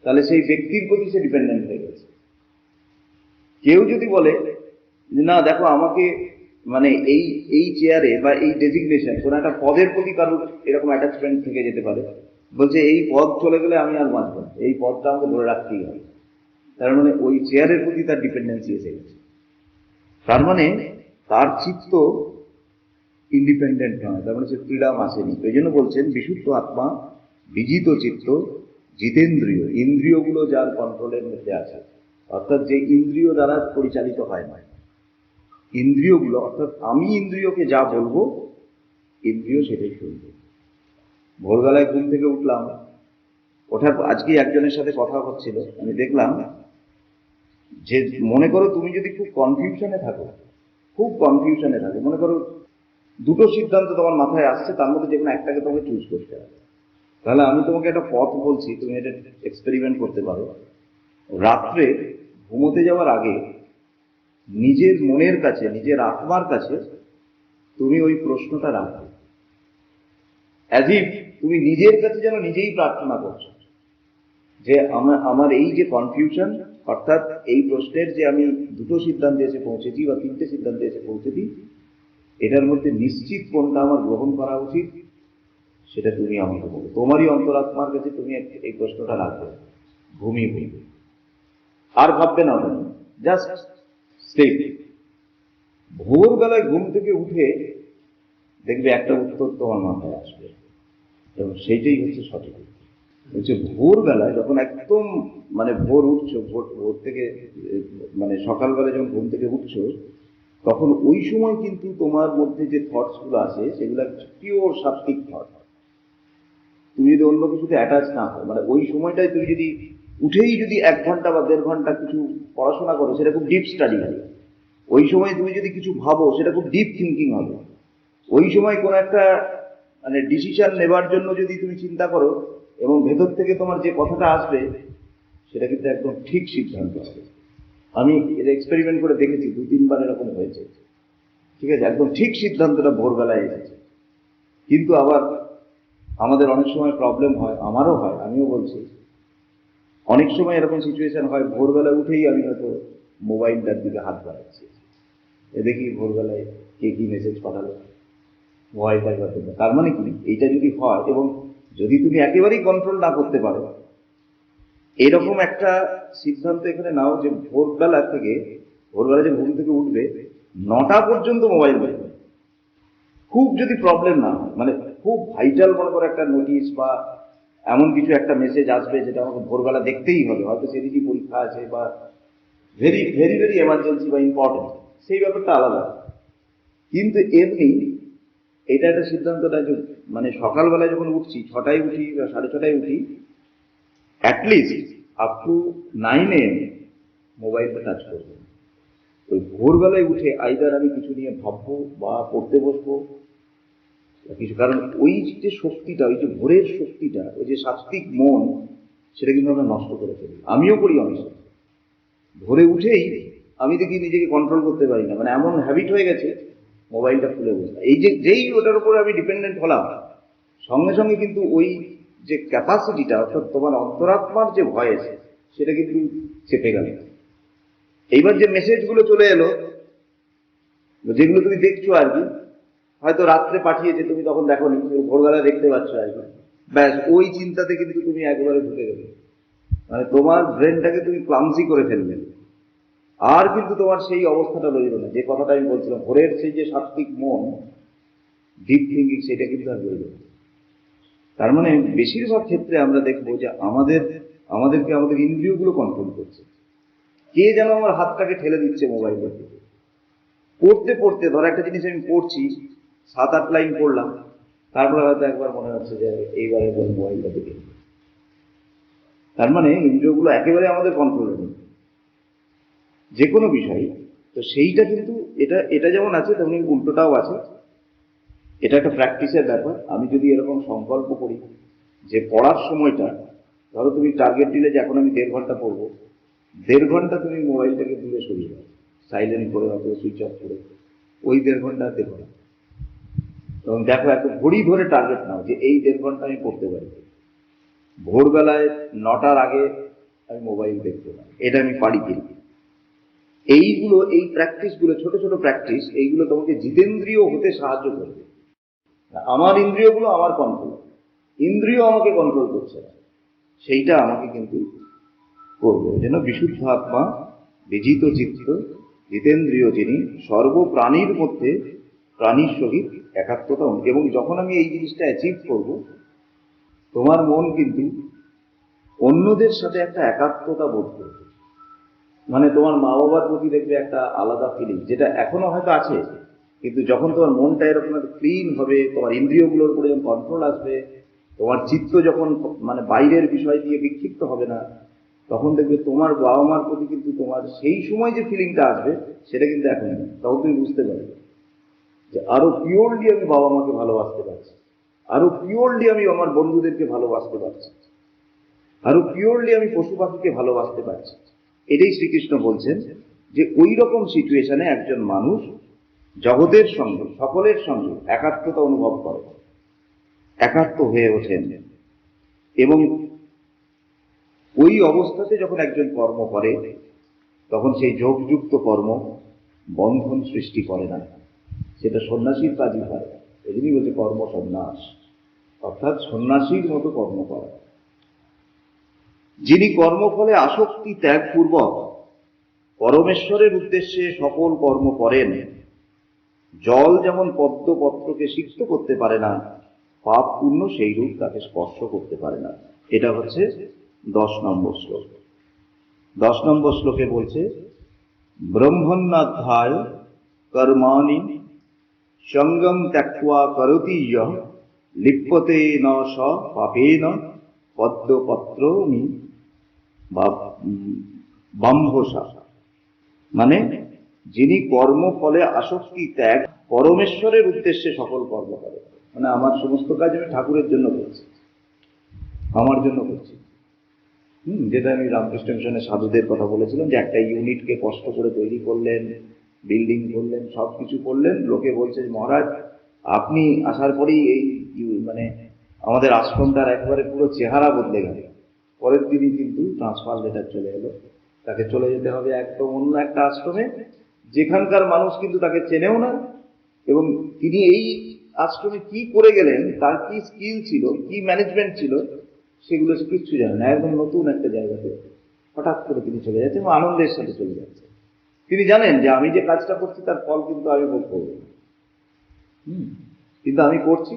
তাহলে সেই ব্যক্তির প্রতি সে ডিপেন্ডেন্ট হয়ে গেছে। কেউ যদি বলে যে না দেখো আমাকে, মানে এই চেয়ারে বা এই ডেজিগনেশন, কোনো একটা পদের প্রতি কারোর এরকম অ্যাটাচমেন্ট থেকে যেতে পারে, বলছে এই পদ চলে গেলে আমি আর বাঁচব না, এই পদটা আমাকে ধরে রাখতেই হবে। তার মানে ওই চেয়ারের প্রতি তার ডিপেন্ডেন্সি এসে গেছে। তার মানে তার চিত্ত ইন্ডিপেন্ডেন্ট নয়, তার মানে সে ফ্রিডম আসেনি। এই জন্য বলছেন বিশুদ্ধ আত্মা, বিজিত চিত্ত, জিতেন্দ্রিয়, ইন্দ্রিয়গুলো যার কন্ট্রোলের মধ্যে আছে, অর্থাৎ যে ইন্দ্রিয় দ্বারা পরিচালিত হয় না, ইন্দ্রিয়গুলো, অর্থাৎ আমি ইন্দ্রিয়কে যা বলবো ইন্দ্রিয় সেটাই শুনবে। ভোরবেলায় ঘুম থেকে উঠলাম, ওঠার আজকে একজনের সাথে কথা হচ্ছিল, আমি দেখলাম যে মনে করো তুমি যদি খুব কনফিউশনে থাকো, মনে করো দুটো সিদ্ধান্ত তোমার মাথায় আসছে, তার মধ্যে যে কোনো একটাকে তোমাকে চুজ করতে হবে, তাহলে আমি তোমাকে একটা পথ বলছি, তুমি এটা এক্সপেরিমেন্ট করতে পারো। রাত্রে ঘুমোতে যাওয়ার আগে নিজের মনের কাছে, নিজের আত্মার কাছে তুমি ওই প্রশ্নটা রাখো, অ্যাজ ইফ তুমি নিজের কাছে যেন নিজেই প্রার্থনা করছো যে আমার এই যে কনফিউশন, অর্থাৎ এই প্রশ্নের যে আমি দুটো সিদ্ধান্তে এসে পৌঁছেছি বা তিনটে সিদ্ধান্তে এসে পৌঁছেছি, এটার মধ্যে নিশ্চিত কোনটা আমার গ্রহণ করা উচিত সেটা তুমি আমাকে বলো। তোমারই অন্তরাত্মার কাছে তুমি এই প্রশ্নটা রাখবে, ঘুমিয়ে পড়বে, আর ভাববে না, জাস্ট স্টেপ। ভোরবেলায় ঘুম থেকে উঠে দেখবে একটা উত্তর তোমার মাথায় আসবে, এবং সেইটাই হচ্ছে সঠিক উত্তর। হচ্ছে ভোরবেলায় যখন একদম মানে ভোর উঠছো, ভোর থেকে মানে সকালবেলা যখন ঘুম থেকে উঠছো, তখন ওই সময় কিন্তু তোমার মধ্যে যে থটসগুলো আসে সেগুলো পিওর সাত্বিক থট। তুমি যদি অন্য কিছুতে অ্যাটাচ না হও, মানে ওই সময়টায় তুমি যদি উঠেই যদি 1 ঘন্টা বা 1.5 ঘন্টা কিছু পড়াশোনা করো, সেটা খুব ডিপ স্টাডি হবে। ওই সময় তুমি যদি কিছু ভাবো, সেটা খুব ডিপ থিঙ্কিং হবে। ওই সময় কোনো একটা মানে ডিসিশন নেবার জন্য যদি তুমি চিন্তা করো, এবং ভেতর থেকে তোমার যে কথাটা আসবে সেটা কিন্তু একদম ঠিক সিদ্ধান্ত হবে। আমি এটা এক্সপেরিমেন্ট করে দেখেছি, 2-3 বার এরকম হয়েছে, ঠিক আছে, একদম ঠিক সিদ্ধান্তটা ভোরবেলায় এসেছে। কিন্তু আবার আমাদের অনেক সময় প্রবলেম হয়, আমারও হয়, আমিও বলছি, অনেক সময় এরকম সিচুয়েশন হয় ভোরবেলা উঠেই আমি হয়তো মোবাইলটার দিকে হাত বাড়াচ্ছি, এ দেখি ভোরবেলায় কে কি মেসেজ পাঠালো, মোবাইলটা একবার দেখবে। তার মানে কি, এইটা যদি হয় এবং যদি তুমি একেবারেই কন্ট্রোল না করতে পারো, এরকম একটা সিদ্ধান্ত এখানে নাও যে ভোরবেলা যে ঘুম থেকে উঠবে 9টা পর্যন্ত মোবাইল দেখবে। খুব যদি প্রবলেম না হয়, মানে খুব ভাইটাল মনে করো একটা নোটিশ বা এমন কিছু একটা মেসেজ আসবে যেটা আমাকে ভোরবেলা দেখতেই হবে, হয়তো সেদিনই পরীক্ষা আছে বা ভেরি ভেরি ভেরি এমার্জেন্সি বা ইম্পর্টেন্ট, সেই ব্যাপারটা আলাদা। কিন্তু এমনি এটা একটা সিদ্ধান্তটা যে মানে সকালবেলায় যখন উঠছি, 6টায় উঠি বা 6:30টায় উঠি, অ্যাটলিস্ট আপ টু 9 AM মোবাইলটা টাচ করবো। ওই ভোরবেলায় উঠে আইদার আমি কিছু নিয়ে ভাববো বা পড়তে বসবো কিছু, কারণ ওই যে শক্তিটা, ওই যে ভোরের শক্তিটা, ওই যে সাত্বিক মন, সেটা কিন্তু আমরা নষ্ট করে ফেলি। আমিও করি অনেক সময়। ভোরে উঠেই আমি দেখি নিজেকে কন্ট্রোল করতে পারি না, মানে এমন হ্যাবিট হয়ে গেছে মোবাইলটা খুলে বসে। এই যে যেই ওটার উপরে আমি ডিপেন্ডেন্ট হলাম, সঙ্গে সঙ্গে কিন্তু ওই যে ক্যাপাসিটিটা, অর্থাৎ তোমার অন্তরাত্মার যে ভয়েস, সেটা কিন্তু চেপে গেল। এইবার যে মেসেজগুলো চলে এলো, যেগুলো তুমি দেখছো আর কি, হয়তো রাত্রে পাঠিয়েছে, তুমি তখন দেখোনি, তুমি ভোরবেলা দেখতে পাচ্ছ আর কি, ব্যাস ওই চিন্তাতে কিন্তু তুমি একেবারে ঢুকে গেলে, মানে তোমার ব্রেনটাকে তুমি ক্লামসি করে ফেলবে। আর কিন্তু তোমার সেই অবস্থাটা রইল না, যে কথাটা আমি বলছিলাম, ভোরের সেই যে সাত্বিক মন, ডিপ থিঙ্কিং, সেটা কিন্তু আর রইল না। তার মানে বেশিরভাগ ক্ষেত্রে আমরা দেখবো যে আমাদেরকে আমাদের ইন্দ্রিয়গুলো কন্ট্রোল করছে। কে যেন আমার হাতটাকে ঠেলে দিচ্ছে মোবাইলের দিকে। পড়তে পড়তে ধর একটা জিনিস আমি পড়ছি, 7-8 লাইন পড়লাম, তারপরে হয়তো একবার মনে হচ্ছে যে এইবারে মোবাইলটা দিকে। তার মানে ইন্দ্রিয়গুলো একেবারে আমাদের কন্ট্রোলে নেই যে কোনো বিষয়। তো সেইটা কিন্তু এটা যেমন আছে, তেমনি উল্টোটাও আছে। এটা একটা প্র্যাকটিসের ব্যাপার। আমি যদি এরকম সংকল্প করি যে পড়ার সময়টা, ধরো তুমি টার্গেট দিলে যে এখন আমি 1.5 ঘন্টা পড়বো, 1.5 ঘন্টা তুমি মোবাইলটাকে দূরে সরিয়ে দাও, সাইলেন্ট করে অথবা সুইচ অফ করে, ওই 1.5 ঘন্টা দেখো না। এবং দেখো, এত ঘড়ি ধরে টার্গেট নাও যে এই 1.5 ঘন্টা আমি পড়তে পারি, ভোরবেলায় 9টার আগে আমি মোবাইল দেখতে পারি, এটা আমি পারি কিনা। এইগুলো, এই প্র্যাকটিসগুলো, ছোট ছোট প্র্যাকটিস, এইগুলো তোমাকে জিতেন্দ্রিয় হতে সাহায্য করবে। আমার ইন্দ্রিয়গুলো আমার কন্ট্রোল, ইন্দ্রিয় আমাকে কন্ট্রোল করছে না, সেইটা আমাকে কিন্তু করবে। ওই জন্য বিশুদ্ধ আত্মা, বিজিত চিত্ত, জিতেন্দ্রিয় যিনি, সর্বপ্রাণীর মধ্যে প্রাণীর সহিত একাত্মতা। এবং যখন আমি এই জিনিসটা অ্যাচিভ করব, তোমার মন কিন্তু অন্যদের সাথে একটা একাত্মতা বোধ করবে। মানে তোমার মা বাবার প্রতি দেখবে একটা আলাদা ফিলিং, যেটা এখনো হয়তো আছে, কিন্তু যখন তোমার মনটা এরকম একটা ক্লিন হবে, তোমার ইন্দ্রিয়গুলোর উপরে যখন কন্ট্রোল আসবে, তোমার চিত্ত যখন মানে বাইরের বিষয় দিয়ে বিক্ষিপ্ত হবে না, তখন দেখবে তোমার বাবা মার প্রতি কিন্তু তোমার সেই সময় যে ফিলিংটা আসবে, সেটা কিন্তু এখন নেই। তখন তুমি বুঝতে পারবে যে আরো পিওরলি আমি বাবা মাকে ভালোবাসতে পারছি, আরো পিওরলি আমি আমার বন্ধুদেরকে ভালোবাসতে পারছি, আরো পিওরলি আমি পশু পাখিকে ভালোবাসতে পারছি। এটাই শ্রীকৃষ্ণ বলছেন যে ওই রকম সিচুয়েশনে একজন মানুষ জগতের সঙ্গে, সকলের সঙ্গে একাত্মতা অনুভব করে, একাত্ম হয়ে ওঠেন। এবং ওই অবস্থাতে যখন একজন কর্ম করে, তখন সেই যোগযুক্ত কর্ম বন্ধন সৃষ্টি করে না, সেটা সন্ন্যাসীর কাজই হয়। এজন্যই বলছে কর্ম সন্ন্যাস, অর্থাৎ সন্ন্যাসীর মতো কর্ম করা। যিনি কর্মফলে আসক্তি ত্যাগপূর্বক পরমেশ্বরের উদ্দেশ্যে সকল কর্ম করেন, জল যেমন পদ্ম পত্রকে সিক্ত করতে পারে না, পাপ পুণ্য সেই রূপ তাকে স্পর্শ করতে পারে না। এটা হচ্ছে 10 নম্বর শ্লোক। 10 নম্বর শ্লোকে বলছে, ব্রহ্মণ্যাধ্যায় কর্মাণি সঙ্গম ত্যক্ত্বা করোতি ইয়ঃ লিপ্যতে ন স পাপেন পদ্মপত্রমি বাম্ভসা। মানে যিনি কর্মফলে আসক্তি ত্যাগ, পরমেশ্বরের উদ্দেশ্যে সকল কর্ম করে, মানে আমার সমস্ত কাজ আমি ঠাকুরের জন্য করছি, আমার জন্য করছি। যেটা আমি রামকৃষ্ণ মিশনের সাধুদের কথা বলেছিলাম, যে একটা ইউনিটকে কষ্ট করে তৈরি করলেন, বিল্ডিং করলেন, সবকিছু করলেন, লোকে বলছে মহারাজ আপনি আসার পরেই এই মানে আমাদের আশ্রমটার একবারে পুরো চেহারা বদলে গেল। পরের দিনই কিন্তু ট্রান্সফার লেটার চলে এলো, তাকে চলে যেতে হবে একদম অন্য একটা আশ্রমে, যেখানকার মানুষ কিন্তু তাকে চেনেও না, এবং তিনি এই আশ্রমে কি করে গেলেন, তার কি স্কিল ছিল, কি ম্যানেজমেন্ট ছিল, সেগুলো সে কিচ্ছু জানে না। একদম নতুন একটা জায়গাতে হঠাৎ করে তিনি চলে যাচ্ছেন এবং আনন্দের সাথে চলে যাচ্ছেন। তিনি জানেন যে আমি যে কাজটা করছি তার ফল কিন্তু আমি ভোগ করবো না। কিন্তু আমি করছি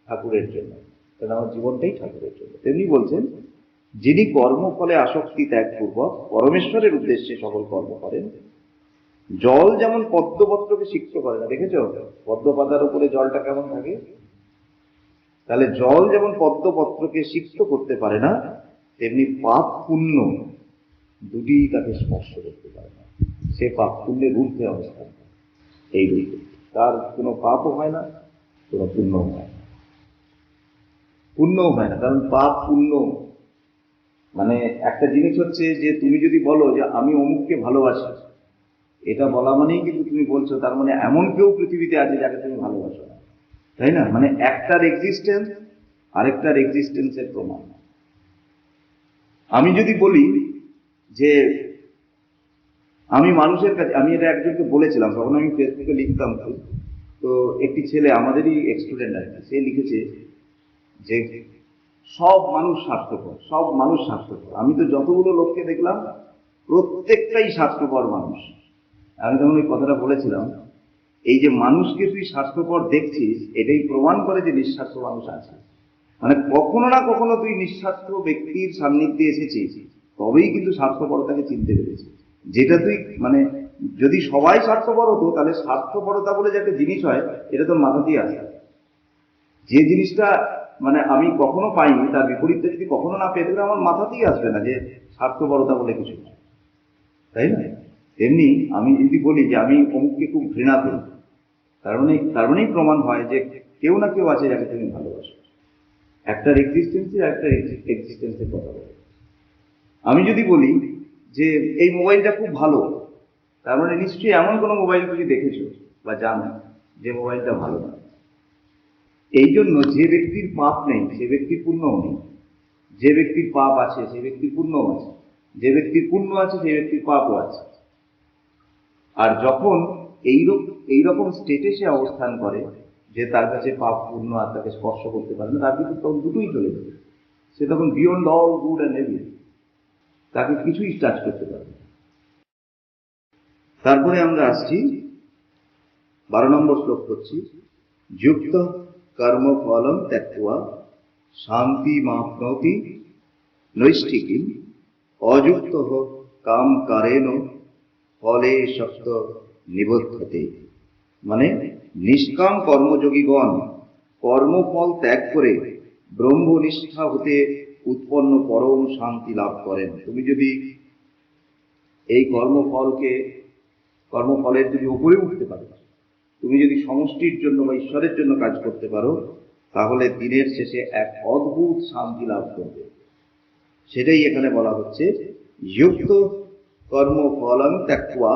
ঠাকুরের জন্য, কারণ আমার জীবনটাই ঠাকুরের জন্য। তেমনি বলছেন, যিনি কর্মফলে আসক্তি ত্যাগপূর্বক পরমেশ্বরের উদ্দেশ্যে সকল কর্ম করেন, জল যেমন পদ্মপত্রকে সিক্ত করে না, দেখেছ পদ্ম পাতার উপরে জলটা কেমন থাকে, তাহলে জল যেমন পদ্মপত্রকে সিক্ত করতে পারে না, তেমনি পাপ পুণ্য দুটি তাকে স্পর্শ করতে পারে না। সে পাপ পুণ্যের ঊর্ধ্বে অবস্থান করে। এই দুটি, তার কোনো পাপও হয় না, কোনো পুণ্যও হয় না। পুণ্যও হয় না, কারণ পাপ পুণ্য মানে একটা জিনিস হচ্ছে যে তুমি যদি বলো যে আমি অমুককে ভালোবাসি, এটা বলা মানেই কিন্তু তুমি বলছো তার মানে এমন কেউ পৃথিবীতে আছে যাকে তুমি ভালোবাসো না, তাই না? মানে একটার এক্সিস্টেন্স আরেকটার এক্সিস্টেন্সের প্রমাণ। আমি যদি বলি যে আমি মানুষের কাছে, আমি এটা একজনকে বলেছিলাম, তখন আমি ফেসবুকে লিখতাম, তো একটি ছেলে আমাদেরই স্টুডেন্ট আর কি, সে লিখেছে যে সব মানুষ স্বার্থপর, সব মানুষ স্বার্থপর। আমি তো যতগুলো লোককে দেখলাম প্রত্যেকটাই স্বার্থপর মানুষ। আমি তখন ওই কথাটা বলেছিলাম, এই যে মানুষকে তুই স্বার্থপর দেখছিস, এটাই প্রমাণ করে যে নিঃস্বার্থ মানুষ আছে। মানে কখনো না কখনো তুই নিঃস্বার্থ ব্যক্তির সান্নিধ্যে এসেছিস, তবেই কিন্তু স্বার্থপরতাকে চিনতে পেরেছিস। যেটা তুই মানে যদি সবাই স্বার্থপর হতো, তাহলে স্বার্থপরতা বলে যে একটা জিনিস হয়, এটা তোর মাথাতেই আসে। যে জিনিসটা মানে আমি কখনো পাইনি, তার বিপরীতে যদি কখনো না পেতে, আমার মাথাতেই আসবে না যে স্বার্থপরতা বলে কিছু, তাই না? তেমনি আমি যদি বলি যে আমি অমুককে খুব ঘৃণা করি, তার মানেই প্রমাণ হয় যে কেউ না কেউ আছে যাকে তুমি ভালোবাসো। একটার এক্সিস্টেন্সে একটা এক্সিস্টেন্সের কথা বলে। আমি যদি বলি যে এই মোবাইলটা খুব ভালো, তার মানে নিশ্চয়ই এমন কোনো মোবাইল তুমি দেখেছো বা জানো যে মোবাইলটা ভালো না। এই জন্য যে ব্যক্তির পাপ নেই সে ব্যক্তির পুণ্যও নেই, যে ব্যক্তির পাপ আছে সে ব্যক্তির পুণ্যও আছে, যে ব্যক্তির পুণ্য আছে সেই ব্যক্তির পাপও আছে। আর যখন এইরকম স্টেটে সে অবস্থান করে যে তার কাছে পাপ পুণ্য আর তাকে স্পর্শ করতে পারে না, তার কিন্তু তখন দুটোই চলে যাবে। সে তখন beyond all good and evil, তাকে কিছুই টাচ করতে পারবে না। তারপরে আমরা আসছি 12 নম্বর শ্লোক করছি, যুক্ত কর্ম ফলম ত্যক্ত্বা শান্তি মাপ্নোতি নৈষ্ঠিকীম অযুক্ত কাম কারেণ ফলে শক্ত নিবদ্ধতে। মানে নিষ্কাম কর্মযোগীগণ কর্মফল ত্যাগ করে ব্রহ্মনিষ্ঠা হতে উৎপন্ন পরম শান্তি লাভ করেন। তুমি যদি এই কর্মফলের যদি উপরে উঠতে পারো, তুমি যদি সমষ্টির জন্য বা ঈশ্বরের জন্য কাজ করতে পারো, তাহলে দিনের শেষে এক অদ্ভুত শান্তি লাভ করবে। সেটাই এখানে বলা হচ্ছে, যুক্ত কর্মফলং ত্যক্ত্বা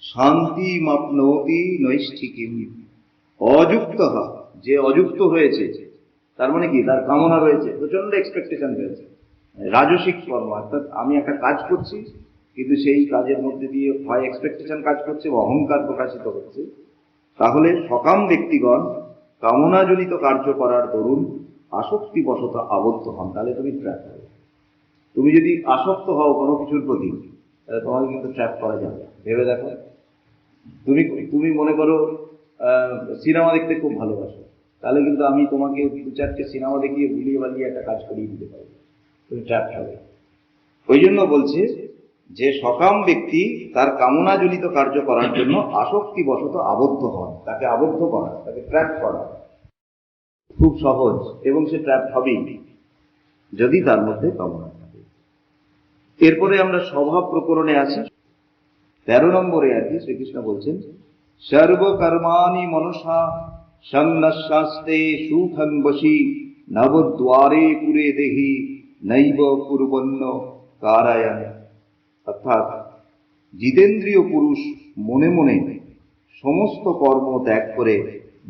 শান্তি মাপ্নোতি নৈষ্ঠিকীম। অযুক্ত, যে অযুক্ত হয়েছে, তার মানে কি, তার কামনা রয়েছে, প্রচন্ড এক্সপেকটেশন রয়েছে। রাজসিক কর্ম, অর্থাৎ আমি একটা কাজ করছি কিন্তু সেই কাজের মধ্যে দিয়ে হয় এক্সপেকটেশন কাজ করছে বা অহংকার প্রকাশিত হচ্ছে। তাহলে সকাম ব্যক্তিগণ কামনাজনিত কার্য করার দরুন আসক্তিবশত আবদ্ধ হন, তাহলে তুমি ট্র্যাপ হবে। তুমি যদি আসক্ত হও কোনো কিছুর প্রতি, তাহলে তোমাকে কিন্তু ট্র্যাপ করা যাবে। ভেবে দেখো, তুমি মনে করো সিনেমা দেখতে খুব ভালোবাসো, তাহলে কিন্তু আমি তোমাকে 2-4টে সিনেমা দেখিয়ে ভুলিয়ে বালিয়ে একটা কাজ করিয়ে দিতে পারবো, তুমি ট্র্যাপ হবে। ওই জন্য বলছে যে সকাম ব্যক্তি তার কামনাজনিত কার্য করার জন্য আসক্তিবশত আবদ্ধ হন। তাকে আবদ্ধ করা, তাকে ট্র্যাপ করা খুব সহজ, এবং সে ট্র্যাপ হবেই যদি তার মধ্যে কামনা থাকে। এরপরে আমরা স্বভাব প্রকরণে আসি। 13 নম্বরে আর কি শ্রীকৃষ্ণ বলছেন, সর্বকর্মাণি মনসা সংন্যাস্তে সুখং বশী নবদ্বারে পুরে দেহি নৈব কুর্বন্ন কারায়ণ। অর্থাৎ জিতেন্দ্রীয় পুরুষ মনে মনে সমস্ত কর্ম ত্যাগ করে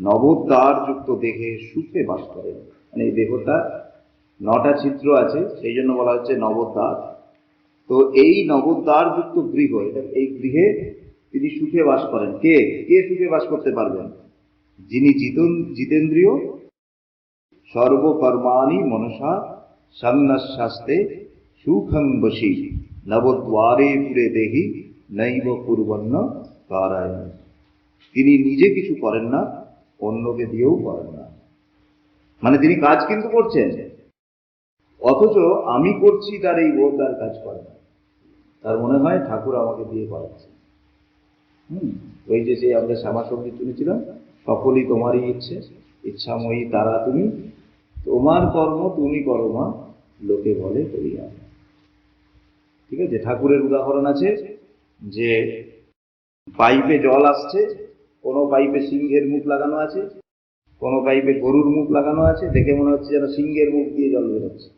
নবদ্বার যুক্ত দেহে সুখে বাস করেন। মানে এই দেহটা 9টা ছিদ্র আছে, সেই জন্য বলা হচ্ছে নবদ্বার। তো এই নবদ্বার যুক্ত গৃহ, এই গৃহে তিনি সুখে বাস করেন। কে কে সুখে বাস করতে পারবেন? যিনি জিতেন্দ্রিয়, সর্বকর্মাণি মনসা সন্ন্যাসাস্তে সুখং বশী নবদ্বারে পুরে দেহি নৈব কুর্বন্ন কারায়ণ। তিনি নিজে কিছু করেন না, অন্যকে দিয়েও করেন না। মানে তিনি কাজ কিন্তু করছেন, অথচ আমি করছি তার এই বোধ আর কাজ করে না। তার মনে হয় ঠাকুর আমাকে দিয়ে করাচ্ছে। ওই যে আমরা শ্যামা সঙ্গীত শুনেছিলাম, সকলই তোমারই ইচ্ছে, ইচ্ছাময়ী তারা তুমি, তোমার কর্ম তুমি করো মা, লোকে বলে করিয়া। ঠিক আছে, ঠাকুরের উদাহরণ আছে যে পাইপে জল আসছে, কোনো পাইপে সিংহের মুখ লাগানো আছে, কোনো পাইপে গরুর মুখ লাগানো আছে, দেখে মনে হচ্ছে যেন সিংহের মুখ দিয়ে জল বেরোচ্ছে,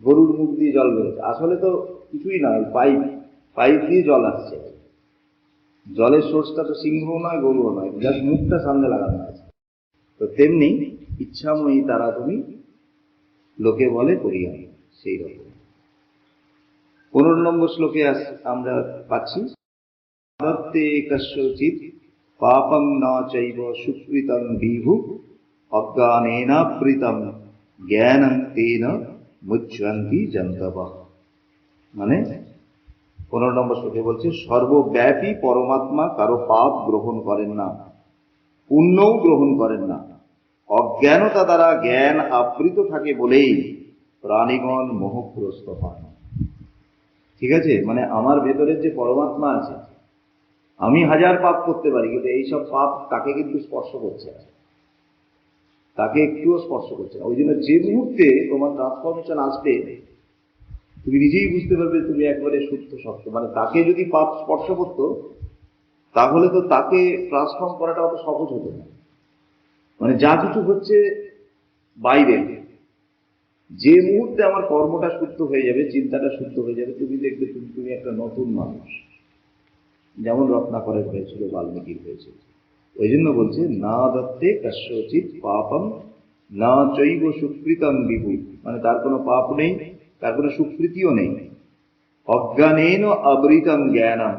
গরুর মুখ দিয়ে জল বেরোচ্ছে। আসলে তো কিছুই নয়, পাইপ দিয়ে জল আসছে। জলের সোর্সটা তো সিংহও নয়, গরুও নয়, জাস্ট মুখটা সামনে লাগানো আছে। তো তেমনি ইচ্ছাময়ী তারা তুমি, লোকে বলে করিয়া, সেই রকম। 15 নম্বর শ্লোকে আমরা পাচ্ছি, দত্তে কস্যচিৎ পাপং না চৈব সুকৃতং বিভু অজ্ঞানেনাবৃতং জ্ঞানং তেন মুচ্যন্তি জন্তবঃ। মানে 15 নম্বর শ্লোকে বলছে, সর্বব্যাপী পরমাত্মা কারো পাপ গ্রহণ করেন না, পুণ্যও গ্রহণ করেন না। অজ্ঞানতা দ্বারা জ্ঞান আবৃত থাকে বলেই প্রাণীগণ মোহগ্রস্ত হয়। ঠিক আছে, মানে আমার ভেতরের যে পরমাত্মা আছে, আমি হাজার পাপ করতে পারি, কিন্তু এইসব পাপ তাকে কিন্তু স্পর্শ করছে না, তাকে একটুও স্পর্শ করছে না। ওই জন্য যে মুহূর্তে তোমার ট্রান্সফরমেশন আসবে, তুমি নিজেই বুঝতে পারবে তুমি একবারে শুদ্ধ সত্য। মানে তাকে যদি পাপ স্পর্শ করতো, তাহলে তো তাকে ট্রান্সফর্ম করাটা অত সহজ হতো না। মানে যা কিছু হচ্ছে বাইরে, যে মুহূর্তে আমার কর্মটা শুদ্ধ হয়ে যাবে, চিন্তাটা শুদ্ধ হয়ে যাবে, তুমি দেখবে তুমি একটা নতুন মানুষ। যেমন রত্নাকরের হয়েছিল, বাল্মীকির হয়েছিল। ওই জন্য বলছে, না দত্তে কস্যচিৎ পাপম না চৈব সুকৃতং বিভু। মানে তার কোনো পাপ নেই, তার কোনো সুকৃতিও নেই। অজ্ঞানেন আবৃতং জ্ঞানম,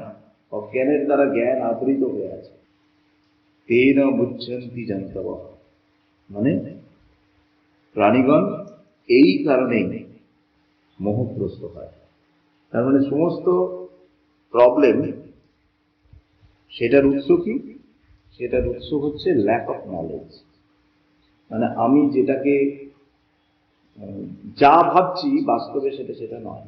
অজ্ঞানের দ্বারা জ্ঞান আবৃত হয়ে আছে। তেন মুচ্যন্তি জন্তবঃ, মানে প্রাণীগণ এই কারণেই মোহগ্রস্ত হয়। তার মানে সমস্ত প্রবলেম, সেটার উৎস কি? সেটার উৎস হচ্ছে ল্যাক অফ নলেজ। মানে আমি যেটাকে যা ভাবছি, বাস্তবে সেটা নয়।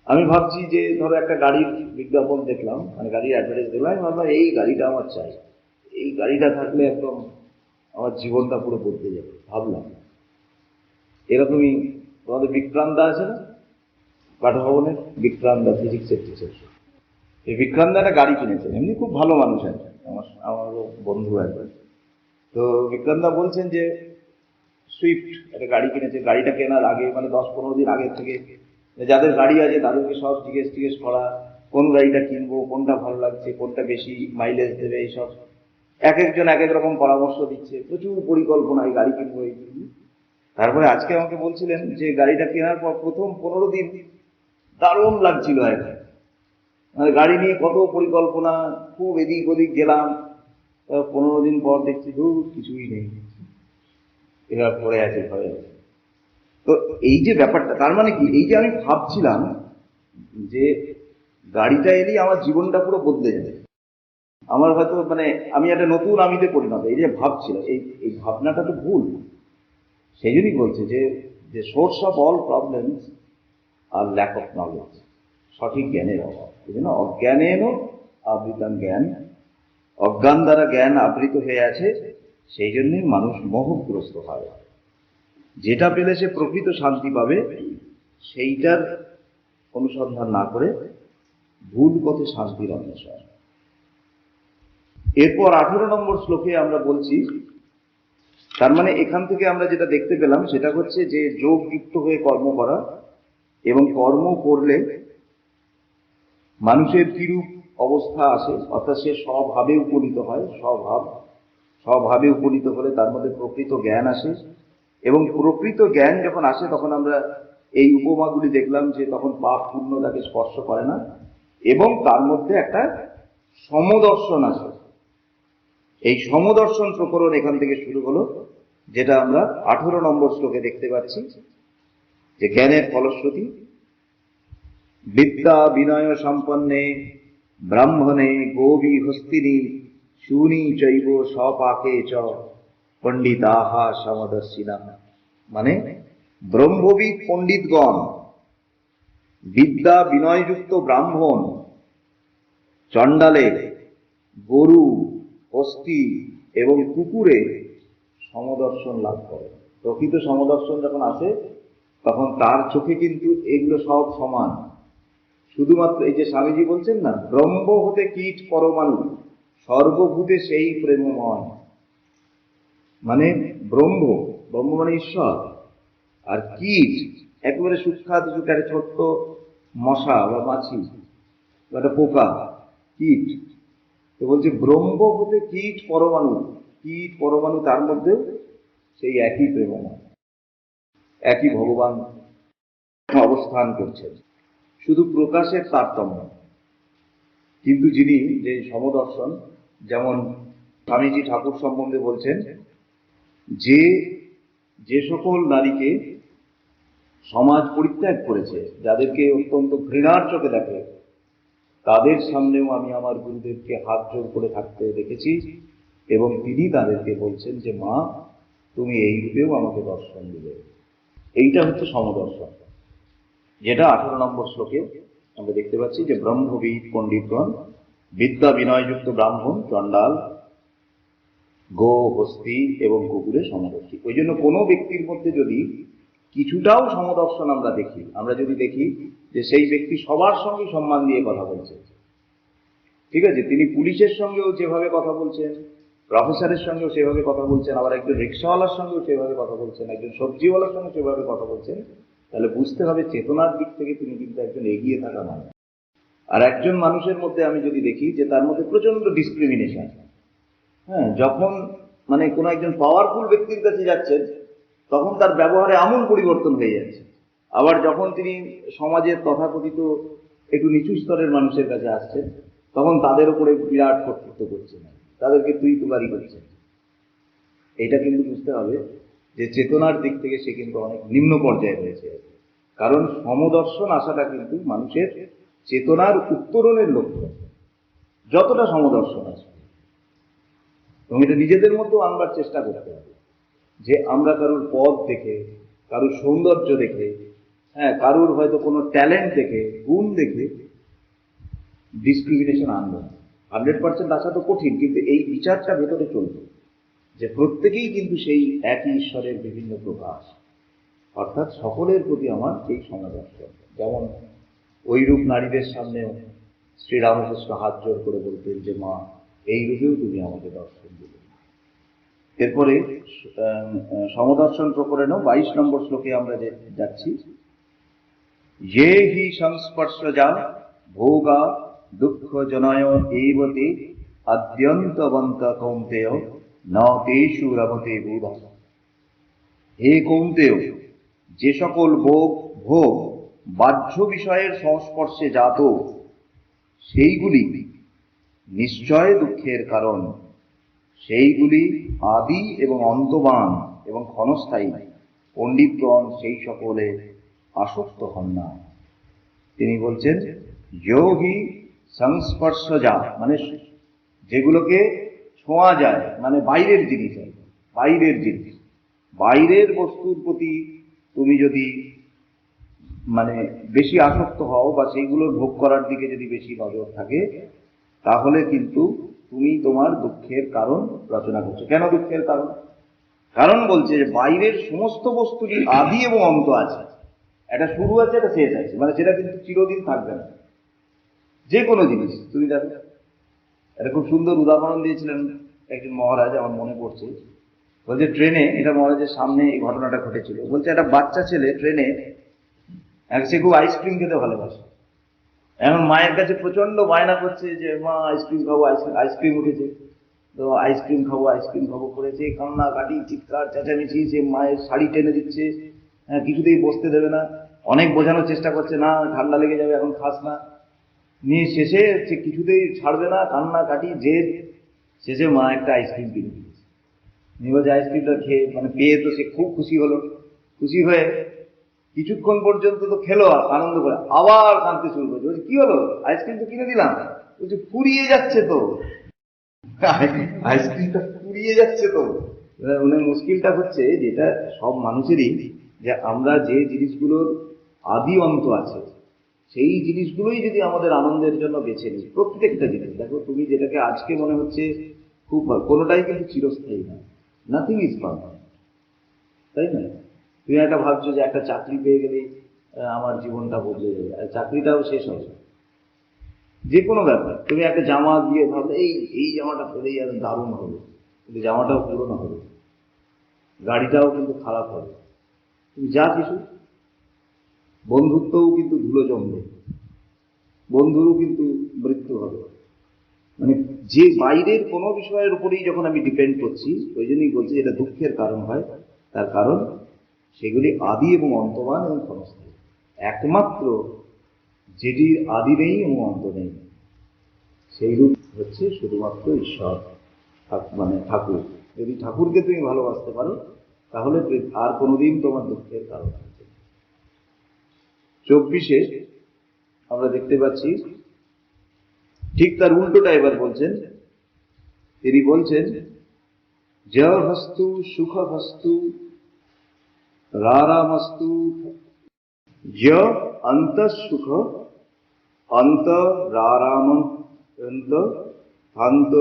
আমি ভাবছি যে ধরো একটা গাড়ির বিজ্ঞাপন দেখলাম, মানে গাড়ির অ্যাডভার্টাইজ দেখলাম, আমি ভাবলাম এই গাড়িটা আমার চাই, এই গাড়িটা থাকলে একদম আমার জীবনটা পুরো বদলে যাবে, ভাবলাম। এরকমই তোমাদের বিক্রান্দা আছে না, পাঠভবনের বিক্রান্দা, ফিজিক্সের টিচার। এই বিক্রান্দা একটা গাড়ি কিনেছেন, এমনি খুব ভালো মানুষ আছে, আমারও বন্ধু একবার। তো বিক্রান্দা বলছেন যে সুইফট একটা গাড়ি কিনেছে। গাড়িটা কেনার আগে, মানে 10-15 দিন আগে থেকে যাদের গাড়ি আছে তাদেরকে সব জিজ্ঞেস করা, কোন গাড়িটা কিনবো, কোনটা ভালো লাগছে, কোনটা বেশি মাইলেজ দেবে, এইসব এক একজন এক এক রকম পরামর্শ দিচ্ছে, প্রচুর পরিকল্পনা, এই গাড়ি কিনবো, এই কিনবো। তারপরে আজকে আমাকে বলছিলেন যে গাড়িটা কেনার পর প্রথম 15 দিন দারুণ লাগছিল এখন, মানে গাড়ি নিয়ে কত পরিকল্পনা, খুব এদিক ওদিক গেলাম। 15 দিন পর দেখছি কিছুই নেই, এবার পড়ে আছে ঘরে। তো এই যে ব্যাপারটা, তার মানে কি, এই যে আমি ভাবছিলাম যে গাড়িটা এলেই আমার জীবনটা পুরো বদলে যাবে, আমার হয়তো মানে আমি একটা নতুন আমিতে পরিণত, এই যে ভাবছিলাম, এই ভাবনাটা তো ভুল। সেই জন্যই বলছে যে source of all problems are lack of knowledge, সঠিক জ্ঞানের অভাব। এই জন্য অজ্ঞানেনও আবৃতং জ্ঞান, অজ্ঞান দ্বারা জ্ঞান আবৃত হয়ে আছে, সেই জন্যই মানুষ মোহগ্রস্ত হয়। যেটা পেলে সে প্রকৃত শান্তি পাবে, সেইটার অনুসন্ধান না করে ভুল পথে শান্তির অন্বেষণ। এরপর 18 নম্বর শ্লোকে আমরা বলছি, তার মানে এখান থেকে আমরা যেটা দেখতে পেলাম সেটা হচ্ছে যে যোগ যুক্ত হয়ে কর্ম করা, এবং কর্ম করলে মানুষের কিরূপ অবস্থা আসে, অর্থাৎ সে স্বভাবে উপনীত হয়। স্বভাবে উপনীত হলে তার মধ্যে প্রকৃত জ্ঞান আসে, এবং প্রকৃত জ্ঞান যখন আসে তখন আমরা এই উপমাগুলি দেখলাম যে তখন পাপ পুণ্য তাকে স্পর্শ করে না, এবং তার মধ্যে একটা সমদর্শন আসে। এই সমদর্শন প্রকরণ এখান থেকে শুরু হলো, যেটা আমরা 18 নম্বর শ্লোকে দেখতে পাচ্ছি, যে জ্ঞানের ফলশ্রুতি বিদ্যা বিনয় সম্পন্নে ব্রাহ্মণে গোবি হস্তিনী শূনি চৈব স্বপাকে চ পণ্ডিতাহা সমদর্শিনা। মানে ব্রহ্মবিদ পণ্ডিতগণ, বিদ্যা বিনয়যুক্ত ব্রাহ্মণ, চণ্ডালে, গরু, হস্তি এবং কুকুরে সমদর্শন লাভ করে। প্রকৃত সমদর্শন যখন আসে তখন তার চোখে কিন্তু এগুলো সব সমান। শুধুমাত্র এই যে স্বামীজি বলছেন না, ব্রহ্ম হতে কীট পরমাণু সর্বভূতে সেই প্রেমময়, মানে ব্রহ্ম, ব্রহ্ম মানে ঈশ্বর, আর কীট একেবারে সূক্ষ্মাতি একটা ছোট্ট মশা বা মাছি বা একটা পোকা, কীট। তো বলছে ব্রহ্ম হতে কীট পরমাণু, কীট পরমাণু তার মধ্যে সেই একই প্রেমময়, একই ভগবান অবস্থান করছেন, শুধু প্রকাশের তারতম্য। কিন্তু যিনি যে সমদর্শন, যেমন স্বামীজি ঠাকুর সম্বন্ধে বলছেন যে যে সকল নারীকে সমাজ পরিত্যাগ করেছে, যাদেরকে অত্যন্ত ঘৃণার চোখে দেখে, তাদের সামনেও আমি আমার গুরুদেবকে হাত জোড় করে থাকতে দেখেছি, এবং তিনি তাদেরকে বলছেন যে মা, তুমি এই রূপেও আমাকে দর্শন দিলে। এইটা হচ্ছে সমদর্শন, যেটা 18 নম্বর শ্লোকে আমরা দেখতে পাচ্ছি, যে ব্রহ্মবিদ পণ্ডিতগণ, বিদ্যা বিনয়যুক্ত ব্রাহ্মণ, চণ্ডাল, গো, হস্তি এবং কুকুরে সমদর্শী। ওই জন্য কোনো ব্যক্তির মধ্যে যদি কিছুটাও সমদর্শন আমরা দেখি, আমরা যদি দেখি যে সেই ব্যক্তি সবার সঙ্গে সম্মান দিয়ে কথা বলছে, ঠিক আছে, তিনি পুলিশের সঙ্গেও যেভাবে কথা বলছেন, প্রফেসরের সঙ্গেও সেভাবে কথা বলছেন, আবার একজন রিক্সাওয়ালার সঙ্গেও সেভাবে কথা বলছেন, একজন সবজিওয়ালার সঙ্গে সেভাবে কথা বলছেন, তাহলে বুঝতে হবে চেতনার দিক থেকে তিনি কিন্তু একজন এগিয়ে থাকা মানুষ। আর একজন মানুষের মধ্যে আমি যদি দেখি যে তার মধ্যে প্রচন্ড ডিসক্রিমিনেশন, হ্যাঁ, যখন মানে কোনো একজন পাওয়ারফুল ব্যক্তির কাছে যাচ্ছেন তখন তার ব্যবহারে আমূল পরিবর্তন হয়ে যাচ্ছে, আবার যখন তিনি সমাজের তথাকথিত একটু নিচু স্তরের মানুষের কাছে আসছেন তখন তাদের উপরে বিরাট কর্তৃত্ব করছেন, তাদেরকে তুই তুকারি করছেন। এটা কিন্তু বুঝতে হবে যে চেতনার দিক থেকে সে কিন্তু অনেক নিম্ন পর্যায়ে রয়েছে। কারণ সমদর্শন আসাটা কিন্তু মানুষের চেতনার উত্তরণের লক্ষ্য, যতটা সমদর্শন আছে। এবং এটা নিজেদের মতো আনবার চেষ্টা করতে হবে, যে আমরা কারুর পদ দেখে, কারুর সৌন্দর্য দেখে, হ্যাঁ, কারুর হয়তো কোনো ট্যালেন্ট দেখে, গুণ দেখে ডিসক্রিমিনেশন আনবো না। 100% আসা তো কঠিন, কিন্তু এই বিচারটা ভেতরে চলবে যে প্রত্যেকেই কিন্তু সেই একই ঈশ্বরের বিভিন্ন প্রকাশ, অর্থাৎ সকলের প্রতি আমার এই সমদর্শন। যেমন ওইরূপ নারীদের সামনেও শ্রীরামকৃষ্ণ হাত জোর করে বলতেন যে মা, এই রূপেও তুমি আমাকে দর্শন দিলে। এরপরে সমদর্শন প্রকরণেও 22 নম্বর শ্লোকে আমরা যে যাচ্ছি, ये हि সংস্পর্শজা ভোগা দুঃখ জনয় এবতে আদ্যন্তবন্ত কৌন্তেয় ন তেষু রমতে বুধা। হে কৌন্তেয়, যে সকল ভোগ বাহ্য বিষয়ের সংস্পর্শে জাত, সেইগুলি নিশ্চয় দুঃখের কারণ, সেইগুলি আদি এবং অন্তবান এবং ক্ষণস্থায়ী, পণ্ডিতগণ সেই সকলে আসক্ত হন না। তিনি বলছেন যোগী সংস্পর্শজা, মানে যেগুলোকে ছোঁয়া যায়, মানে বাইরের জিনিস, বাইরের বস্তুর প্রতি তুমি যদি মানে বেশি আসক্ত হও বা সেইগুলোর ভোগ করার দিকে যদি বেশি নজর থাকে, তাহলে কিন্তু তুমি তোমার দুঃখের কারণ রচনা করছো। কেন দুঃখের কারণ? কারণ বলছে যে বাইরের সমস্ত বস্তুরই আদি এবং অন্ত আছে, একটা শুরু আছে, একটা শেষ আছে, মানে সেটা কিন্তু চিরদিন থাকবে না। যে কোনো জিনিস তুমি দেখো, এটা খুব সুন্দর উদাহরণ দিয়েছিলেন একজন মহারাজ, আমার মনে পড়ছে। বলছে ট্রেনে, এটা মহারাজের সামনে এই ঘটনাটা ঘটেছিল। বলছে একটা বাচ্চা ছেলে ট্রেনে, সে খুব আইসক্রিম খেতে ভালোবাসে। এখন মায়ের কাছে প্রচন্ড বায়না করছে যে মা আইসক্রিম খাবো, আইসক্রিম উঠেছে, তো আইসক্রিম খাবো করেছে, কান্নাকাটি, চিৎকার চেঁচামেচি, সে মায়ের শাড়ি টেনে দিচ্ছে, হ্যাঁ, কিছুতেই বসতে দেবে না, অনেক বোঝানোর চেষ্টা করছে, না ঠান্ডা লেগে যাবে, এখন খাস না। নিয়ে শেষে সে কিছুতেই ছাড়বে না, কান্নাকাটি জেদ, শেষে মা একটা আইসক্রিম কিনে দিয়েছে। নিয়ে বলছে আইসক্রিমটা খেয়ে মানে পেয়ে তো সে খুব খুশি হলো। খুশি হয়ে কিছুক্ষণ পর্যন্ত তো খেলো আনন্দ করে, আবার কাঁদতে শুরু করছে। বলছে কি হলো, আইসক্রিম তো কিনে দিলাম। বলছে ফুরিয়ে যাচ্ছে তো, আইসক্রিমটা ফুরিয়ে যাচ্ছে তো। মানে মুশকিলটা হচ্ছে যেটা সব মানুষেরই, যে আমরা যে জিনিসগুলোর আদি অন্ত আছে সেই জিনিসগুলোই যদি আমাদের আনন্দের জন্য বেছে নিই, প্রত্যেকটা জিনিস দেখো, তুমি যেটাকে আজকে মনে হচ্ছে খুব ভালো, কোনোটাই কিন্তু চিরস্থায়ী না, নাথিং ইজ পারমানেন্ট, তাই না? তুমি একটা ভাবছো যে একটা চাকরি পেয়ে গেলেই আমার জীবনটা বদলে যাবে, আর চাকরিটাও শেষ হবে। যে কোনো ব্যাপার, তুমি একটা জামা দিয়ে ভাবলে এই এই জামাটা পরেই আর দারুণ হবে, কিন্তু জামাটাও পুরোনো হবে, গাড়িটাও কিন্তু খারাপ হবে, তুমি যা কিছু, বন্ধুত্বও কিন্তু ধুলো জমবে, বন্ধুরও কিন্তু মৃত্যু হবে। মানে যে বাইরের কোনো বিষয়ের উপরেই যখন আমি ডিপেন্ড করছি, ওই জন্যই বলছি এটা দুঃখের কারণ হয়। তার কারণ সেগুলি আদি এবং অন্তবান এবং ক্ষণস্থায়ী। একমাত্র যেটির আদি নেই এবং অন্ত নেই, সেই রূপ হচ্ছে শুধুমাত্র ঈশ্বর, মানে ঠাকুর। যদি ঠাকুরকে তুমি ভালোবাসতে পারো তাহলে আর কোনোদিন তোমার দুঃখের কারণ হবে। 24-এ আমরা দেখতে পাচ্ছি ঠিক তার উল্টোটা এবার বলছেন। তিনি বলছেন য হস্তু সুখ হস্তু রারামস্তু য অন্তঃসুখ অন্তরারামন্ত অন্ত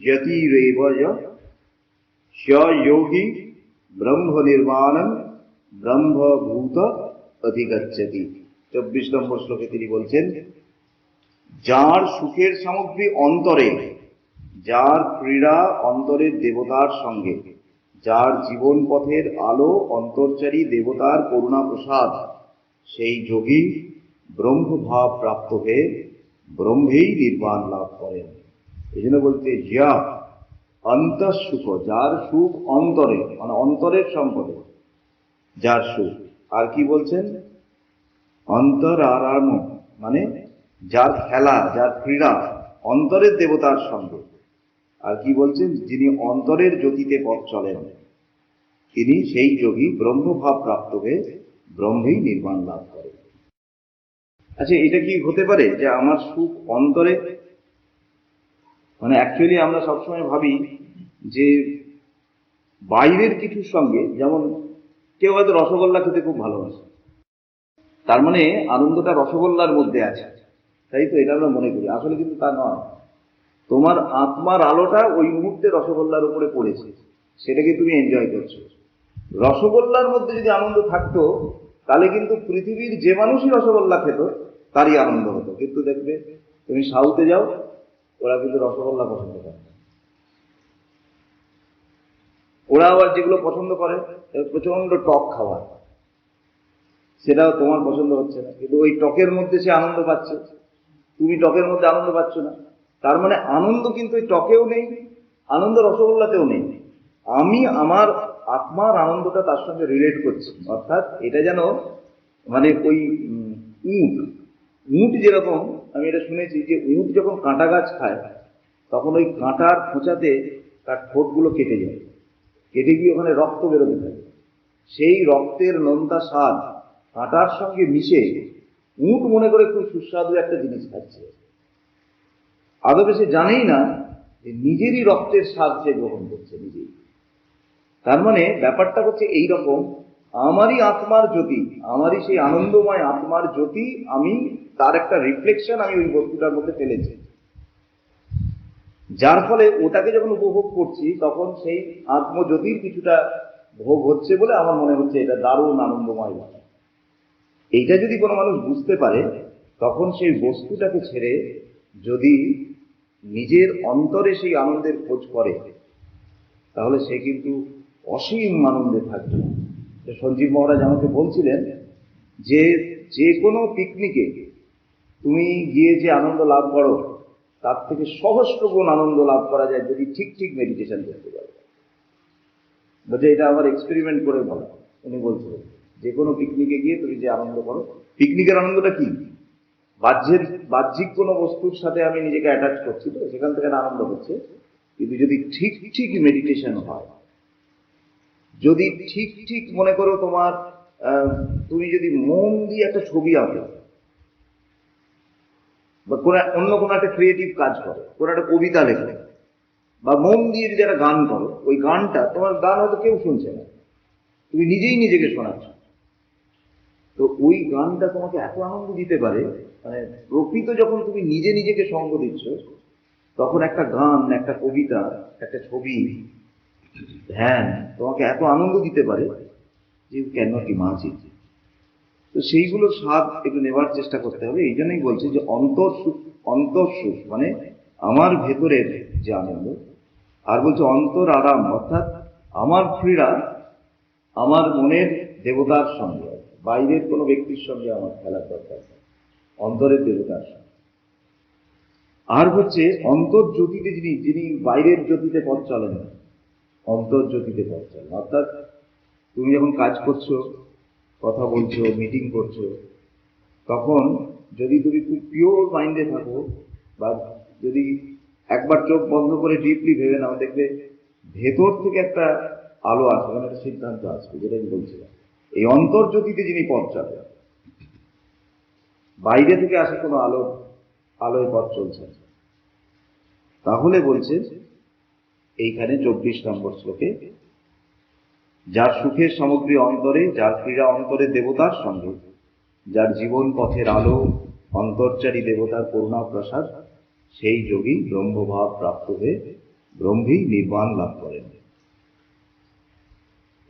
জ্যোতিরেব স যোগী ব্রহ্ম নির্বাণম ব্রহ্মভূত অধিগচ্ছতি। 24 নম্বর শ্লোকে তিনি বলছেন, যার সুখের সামগ্রী অন্তরে, যার ক্রীড়া অন্তরের দেবতার সঙ্গে, যার জীবন পথের আলো অন্তর্চারী দেবতার করুণা প্রসাদ, সেই যোগী ব্রহ্মভাব প্রাপ্ত হয়ে ব্রহ্মেই নির্বাণ লাভ করেন। এই জন্য বলতে যা অন্তঃসুখ, যার সুখ অন্তরে, মানে অন্তরের সম্পদে যার সুখ। আর কি বলছেন, অন্তরারাম, মানে যার খেলা, যার ক্রীড়া অন্তরের দেবতার সঙ্গে। আর কি বলছেন, যিনি অন্তরের জ্যোতিতে পথ চলেন, তিনি সেই যোগী ব্রহ্মভাব প্রাপ্ত হয়ে ব্রহ্মেই নির্বাণ লাভ করেন। আচ্ছা, এটা কি হতে পারে যে আমার সুখ অন্তরে? মানে অ্যাকচুয়ালি আমরা সবসময় ভাবি যে বাইরের কিছুর সঙ্গে, যেমন কেউ হয়তো রসগোল্লা খেতে খুব ভালোবাসে, তার মানে আনন্দটা রসগোল্লার মধ্যে আছে, তাই তো? এটা আমরা মনে করি, আসলে কিন্তু তা নয়। তোমার আত্মার আলোটা ওই মুহূর্তে রসগোল্লার উপরে পড়েছে, সেটাকে তুমি এনজয় করছো। রসগোল্লার মধ্যে যদি আনন্দ থাকতো তাহলে কিন্তু পৃথিবীর যে মানুষই রসগোল্লা খেত তারই আনন্দ হতো। কিন্তু দেখবে তুমি সাউথে যাও, ওরা কিন্তু রসগোল্লা পছন্দ করে না। ওরা আবার যেগুলো পছন্দ করে প্রচন্ড টক খাবার, সেটাও তোমার পছন্দ হচ্ছে না, কিন্তু ওই টকের মধ্যে সে আনন্দ পাচ্ছে, তুমি টকের মধ্যে আনন্দ পাচ্ছ না। তার মানে আনন্দ কিন্তু ওই টকেও নেই, আনন্দ রসগোল্লাতেও নেই। আমি আমার আত্মার আনন্দটা তার সঙ্গে রিলেট করছি। অর্থাৎ এটা যেন মানে ওই উট যেরকম, আমি এটা শুনেছি যে উট যখন কাঁটা গাছ খায় তখন ওই কাঁটার খোঁচাতে তার ঠোঁটগুলো কেটে যায়, কেটে গিয়ে ওখানে রক্ত বেরোতে থাকে। সেই রক্তের নোনতা স্বাদ কাঁটার সঙ্গে মিশে উট মনে করে খুব সুস্বাদু একটা জিনিস খাচ্ছে। আদবে সে জানেই না যে নিজেরই রক্তের স্বাদ সে গ্রহণ করছে নিজেই। তার মানে ব্যাপারটা হচ্ছে এইরকম, আমারই আত্মার জ্যোতি, আমারই সেই আনন্দময় আত্মার জ্যোতি, আমি তার একটা রিফ্লেকশন আমি ওই বস্তুটার মধ্যে ফেলেছি, যার ফলে ওটাকে যখন উপভোগ করছি তখন সেই আত্মজ্যোতির কিছুটা ভোগ হচ্ছে বলে আমার মনে হচ্ছে এটা দারুণ আনন্দময় ব্যাপার। এইটা যদি কোনো মানুষ বুঝতে পারে, তখন সেই বস্তুটাকে ছেড়ে যদি নিজের অন্তরে সেই আনন্দের খোঁজ করে, তাহলে সে কিন্তু অসীম আনন্দে থাকবে। সঞ্জীব মহারাজ আমাকে বলছিলেন যে যে কোনো পিকনিকে তুমি গিয়ে যে আনন্দ লাভ করো তার থেকে সহস্র গুণ আনন্দ লাভ করা যায় যদি ঠিক ঠিক মেডিটেশন করতে পারো। বলছে এটা আমার এক্সপেরিমেন্ট করে বলা। উনি বলছিলেন যে কোনো পিকনিকে গিয়ে তুমি যে আনন্দ করো, পিকনিকের আনন্দটা কি? বাহ্যিক কোনো বস্তুর সাথে আমি নিজেকে অ্যাটাচ করছি, তো সেখান থেকে একটা আনন্দ হচ্ছে। কিন্তু যদি ঠিক ঠিক মেডিটেশন হয়, যদি ঠিক ঠিক মনে করো তোমার তুমি যদি মন দিয়ে একটা ছবি আঁকো, বা অন্য কোনো একটা ক্রিয়েটিভ কাজ করো, কোনো একটা কবিতা লেখো, বা মন দিয়ে যদি একটা গান করো, ওই গানটা, তোমার গান হয়তো কেউ শুনছে না, তুমি নিজেই নিজেকে শোনাচ্ছ, তো ওই গানটা তোমাকে এত আনন্দ দিতে পারে, মানে প্রকৃত যখন তুমি নিজে নিজেকে সঙ্গ দিচ্ছ, তখন একটা গান, একটা কবিতা, একটা ছবি, ধ্যান তোমাকে এত আনন্দ দিতে পারে যে ইউ ক্যান নট ইমাজিন। তো সেইগুলোর স্বাদ একটু নেবার চেষ্টা করতে হবে। এই জন্যই বলছি যে অন্তর্সুখ মানে আমার ভেতরের যে আনন্দ, আর বলছে অন্তর আরাম, অর্থাৎ আমার ক্রীড়া আমার মনের দেবতার সঙ্গে, বাইরের কোনো ব্যক্তির সঙ্গে আমার খেলার দরকার নেই, অন্তরের দেবতার সঙ্গে। আর হচ্ছে অন্তর্জ্যোতিতে যিনি যিনি বাইরের জ্যোতিতে পথ চলেন না, অন্তর্জ্যোতিতে পথ চলেন, অর্থাৎ তুমি যখন কাজ করছো, কথা বলছো, মিটিং করছো, তখন যদি তুমি খুব পিওর মাইন্ডে থাকো, বা যদি একবার চোখ বন্ধ করে ডিপলি ভেবে নাও, দেখবে ভেতর থেকে একটা আলো আসবে, মানে একটা সিদ্ধান্ত আসবে, যেটা আমি বলছিলাম। এই অন্তর্জ্যোতিতে যিনি পথ চলে, বাইরে থেকে আসে কোনো আলোয় পথ চলছে না। তাহলে বলছে এইখানে 24 নম্বর শ্লোকে, যার সুখের সামগ্রী অন্তরে, যার ক্রীড়া অন্তরে দেবতার সঙ্গে, যার জীবন পথের আলো অন্তর্চারী দেবতার করুণা প্রসাদ, সেই যোগী ব্রহ্মভাব প্রাপ্ত হয়ে ব্রহ্মেই নির্বাণ লাভ করেন।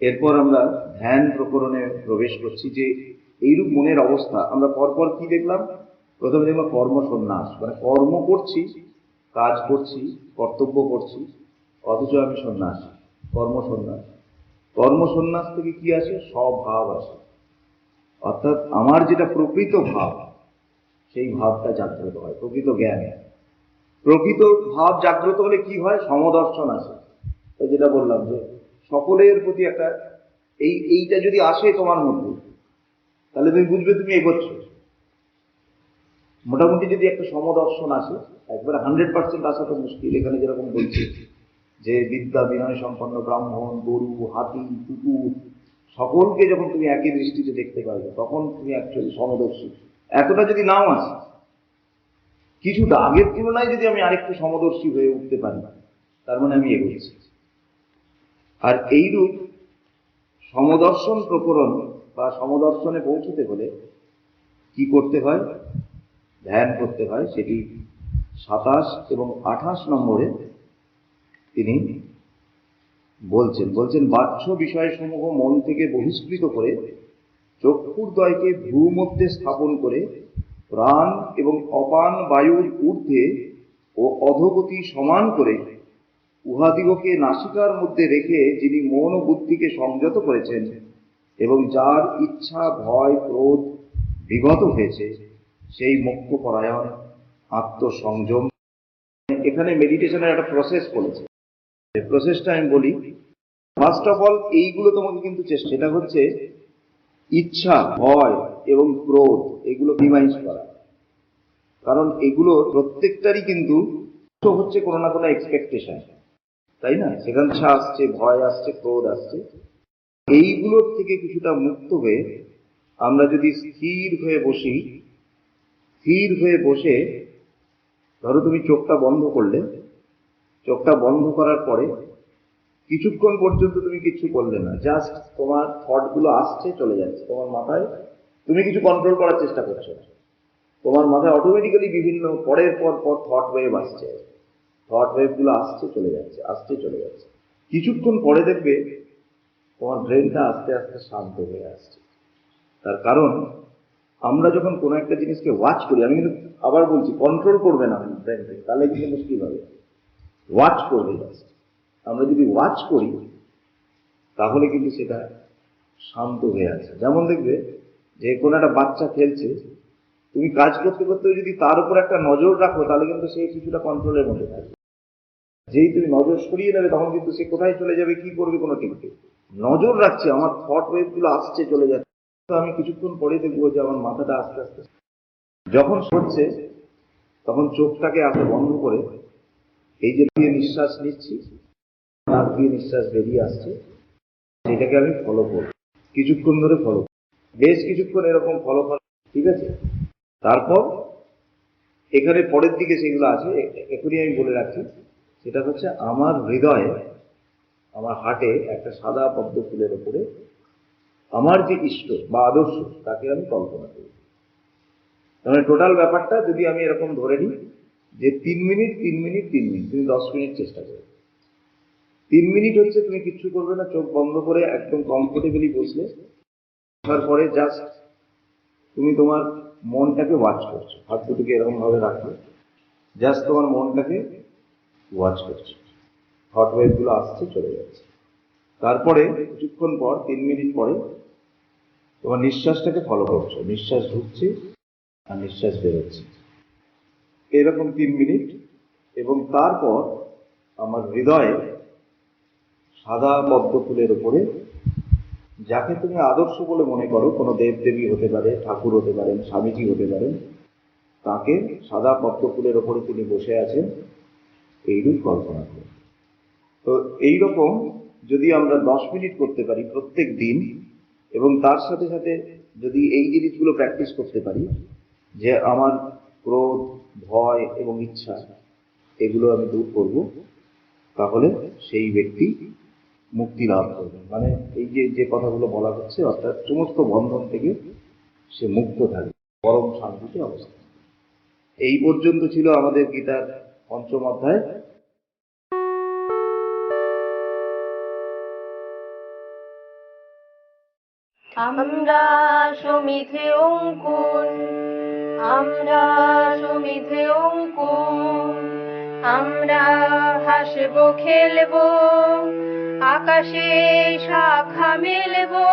এরপর আমরা ধ্যান প্রকরণে প্রবেশ করছি, যে এইরূপ মনের অবস্থা আমরা পরপর কি দেখলাম। প্রথমে দেখলাম কর্মসন্ন্যাস, মানে কর্ম করছি, কাজ করছি, কর্তব্য করছি, অথচ আমি সন্ন্যাসী, কর্মসন্ন্যাস। কর্মসন্ন্যাস থেকে কি আসে? স্বভাব আসে, অর্থাৎ আমার যেটা প্রকৃত ভাব, সেই ভাবটা জাগ্রত হয়, প্রকৃত জ্ঞান। প্রকৃত ভাব জাগ্রত হলে কি হয়? সমদর্শন আসে। যেটা বললাম যে সকলের প্রতি একটা এইটা যদি আসে তোমার মধ্যে, তাহলে তুমি বুঝবে তুমি এগোচ্ছ। মোটামুটি যদি একটা সমদর্শন আসে, একবারে 100% আসা তো মুশকিল। এখানে যেরকম বলছি যে বিদ্যা বিনয় সম্পন্ন ব্রাহ্মণ, গরু, হাতি, কুকুর, সকলকে যখন তুমি একই দৃষ্টিতে দেখতে পারবে, তখন তুমি অ্যাকচুয়ালি সমদর্শী। এতটা যদি নাও আসে, কিছুটা আগের তুলনায় যদি আমি আরেকটু সমদর্শী হয়ে উঠতে পারি, তার মানে আমি এগোচ্ছি। আর এইরূপ সমদর্শন প্রকরণ বা সমদর্শনে পৌঁছতে হলে কি করতে হয়? ধ্যান করতে হয়। সেটি 27 এবং 28 নম্বরে তিনি বলছেন বাহ্য বিষয়সমূহ মন থেকে বহিষ্কৃত করে চক্ষুর্দয়কে ভ্রূমধ্যে স্থাপন করে প্রাণ এবং অপান বায়ুর ঊর্ধ্বে ও অধোগতি সমান করে উহাদিগকে নাসিকার মধ্যে রেখে যিনি মন ও বুদ্ধিকে সংযত করেছেন এবং যার ইচ্ছা, ভয়, ক্রোধ বিগত হয়েছে, সেই মোক্ষপরায়ণ আত্মসংযম। এখানে মেডিটেশনের একটা প্রসেস বলেছে। প্রসেসটা আমি বলি। ফার্স্ট অফ অল এইগুলো তোমাকে কিন্তু চেষ্টা, এটা হচ্ছে ইচ্ছা, ভয় এবং ক্রোধ, এগুলো মিনিমাইজ করা। কারণ এগুলো প্রত্যেকটারই কিন্তু হচ্ছে কোনো না কোনো এক্সপেকটেশন, তাই না? সেখানে ইচ্ছা আসছে, ভয় আসছে, ক্রোধ আসছে। এইগুলোর থেকে কিছুটা মুক্ত হয়ে আমরা যদি স্থির হয়ে বসে, ধরো তুমি চোখটা বন্ধ করলে, চোখটা বন্ধ করার পরে কিছুক্ষণ পর্যন্ত তুমি কিছু করলে না, জাস্ট তোমার থটগুলো আসছে, চলে যাচ্ছে তোমার মাথায়, তুমি কিছু কন্ট্রোল করার চেষ্টা করছো না। তোমার মাথায় অটোমেটিক্যালি বিভিন্ন পরের পর থট ওয়েভ আসছে, থট ওয়েভগুলো আসছে চলে যাচ্ছে। কিছুক্ষণ পরে দেখবে তোমার ব্রেনটা আস্তে আস্তে শান্ত হয়ে আসছে। তার কারণ আমরা যখন কোনো একটা জিনিসকে ওয়াচ করি, আমি কিন্তু আবার বলছি, কন্ট্রোল করবে না ব্রেনকে, তাহলে কিন্তু মুশকিল হবে। ওয়াচ করবে, আমরা যদি ওয়াচ করি তাহলে কিন্তু সেটা শান্ত হয়ে আছে। যেমন দেখবে যে কোনো একটা বাচ্চা খেলছে, তুমি কাজ করতে করতে যদি তার উপর একটা নজর রাখো, তাহলে কিন্তু সে কিছুটা কন্ট্রোলের মধ্যে থাকবে। যেই তুমি নজর সরিয়ে নেবে, তখন কিন্তু সে কোথায় চলে যাবে, কি করবে, কোনো ঠিক নেই। নজর রাখছে, আমার থট ওয়েভ গুলো আসছে চলে যাচ্ছে, তো আমি কিছুক্ষণ পরে দেখবো যে আমার মাথাটা আস্তে আস্তে যখন হচ্ছে তখন চোখটাকে আস্তে বন্ধ করে এই যে দিয়ে নিঃশ্বাস নিচ্ছি, নাক দিয়ে নিঃশ্বাস বেরিয়ে আসছে, সেটাকে আমি ফলো করব, কিছুক্ষণ ধরে ফলো, বেশ কিছুক্ষণ এরকম ফলো করা, ঠিক আছে? তারপর এখানে পরের দিকে সেগুলো আছে, এখনই আমি বলে রাখছি, সেটা হচ্ছে আমার হৃদয়ে, আমার হার্টে একটা সাদা পদ্ম ফুলের ওপরে আমার যে ইষ্ট বা আদর্শ তাকে আমি কল্পনা করি। মানে টোটাল ব্যাপারটা যদি আমি এরকম ধরে নিই যে 3 মিনিট 3 মিনিট 3 মিনিট, তুমি 10 মিনিট চেষ্টা করো। 3 মিনিট হচ্ছে তুমি কিচ্ছু করবে না, চোখ বন্ধ করে একদম কমফোর্টেবলি বসলে, তারপরে জাস্ট তুমি তোমার মনটাকে ওয়াচ করছো, হাত দুটোকে এরকম ভাবে রাখবে, জাস্ট তোমার মনটাকে ওয়াচ করছো, হট ওয়েভ গুলো আসছে চলে যাচ্ছে। তারপরে কিছুক্ষণ পর 3 মিনিট পরে তোমার নিঃশ্বাসটাকে ফলো করছো, নিঃশ্বাস ঢুকছে আর নিঃশ্বাস বেরোচ্ছে, এরকম 3 মিনিট। এবং তারপর আমার হৃদয়ে সাদা পদ্ম ফুলের উপরে যাকে তুমি আদর্শ বলে মনে করো, কোনো দেবদেবী হতে পারে, ঠাকুর হতে পারেন, স্বামীজি হতে পারেন, তাকে সাদা পদ্ম ফুলের ওপরে তিনি বসে আছেন এইরূপ কল্পনা করুন। তো এইরকম যদি আমরা 10 মিনিট করতে পারি প্রত্যেক দিন, এবং তার সাথে সাথে যদি এই জিনিসগুলো প্র্যাকটিস করতে পারি যে আমার ক্রোধ, ভয় এবং ইচ্ছা এগুলো আমি দূর করব, তাহলে সেই ব্যক্তি মুক্তি লাভ করবে। মানে এই যে যে কথাগুলো বলা হচ্ছে, অর্থাৎ সমস্ত বন্ধন থেকে সে মুক্ত থাকবে, পরম শান্তিতে অবস্থা। এই পর্যন্ত ছিল আমাদের গীতার 5ম অধ্যায়। আমরা সমিধে অঙ্কুর, আমরা সমিধে অঙ্কুর, আমরা হাসবো খেলবো, আকাশে শাখা মেলবো,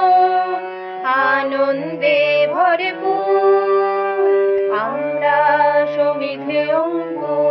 আনন্দে ভরপুর। আমরা সমিধে অঙ্কুর।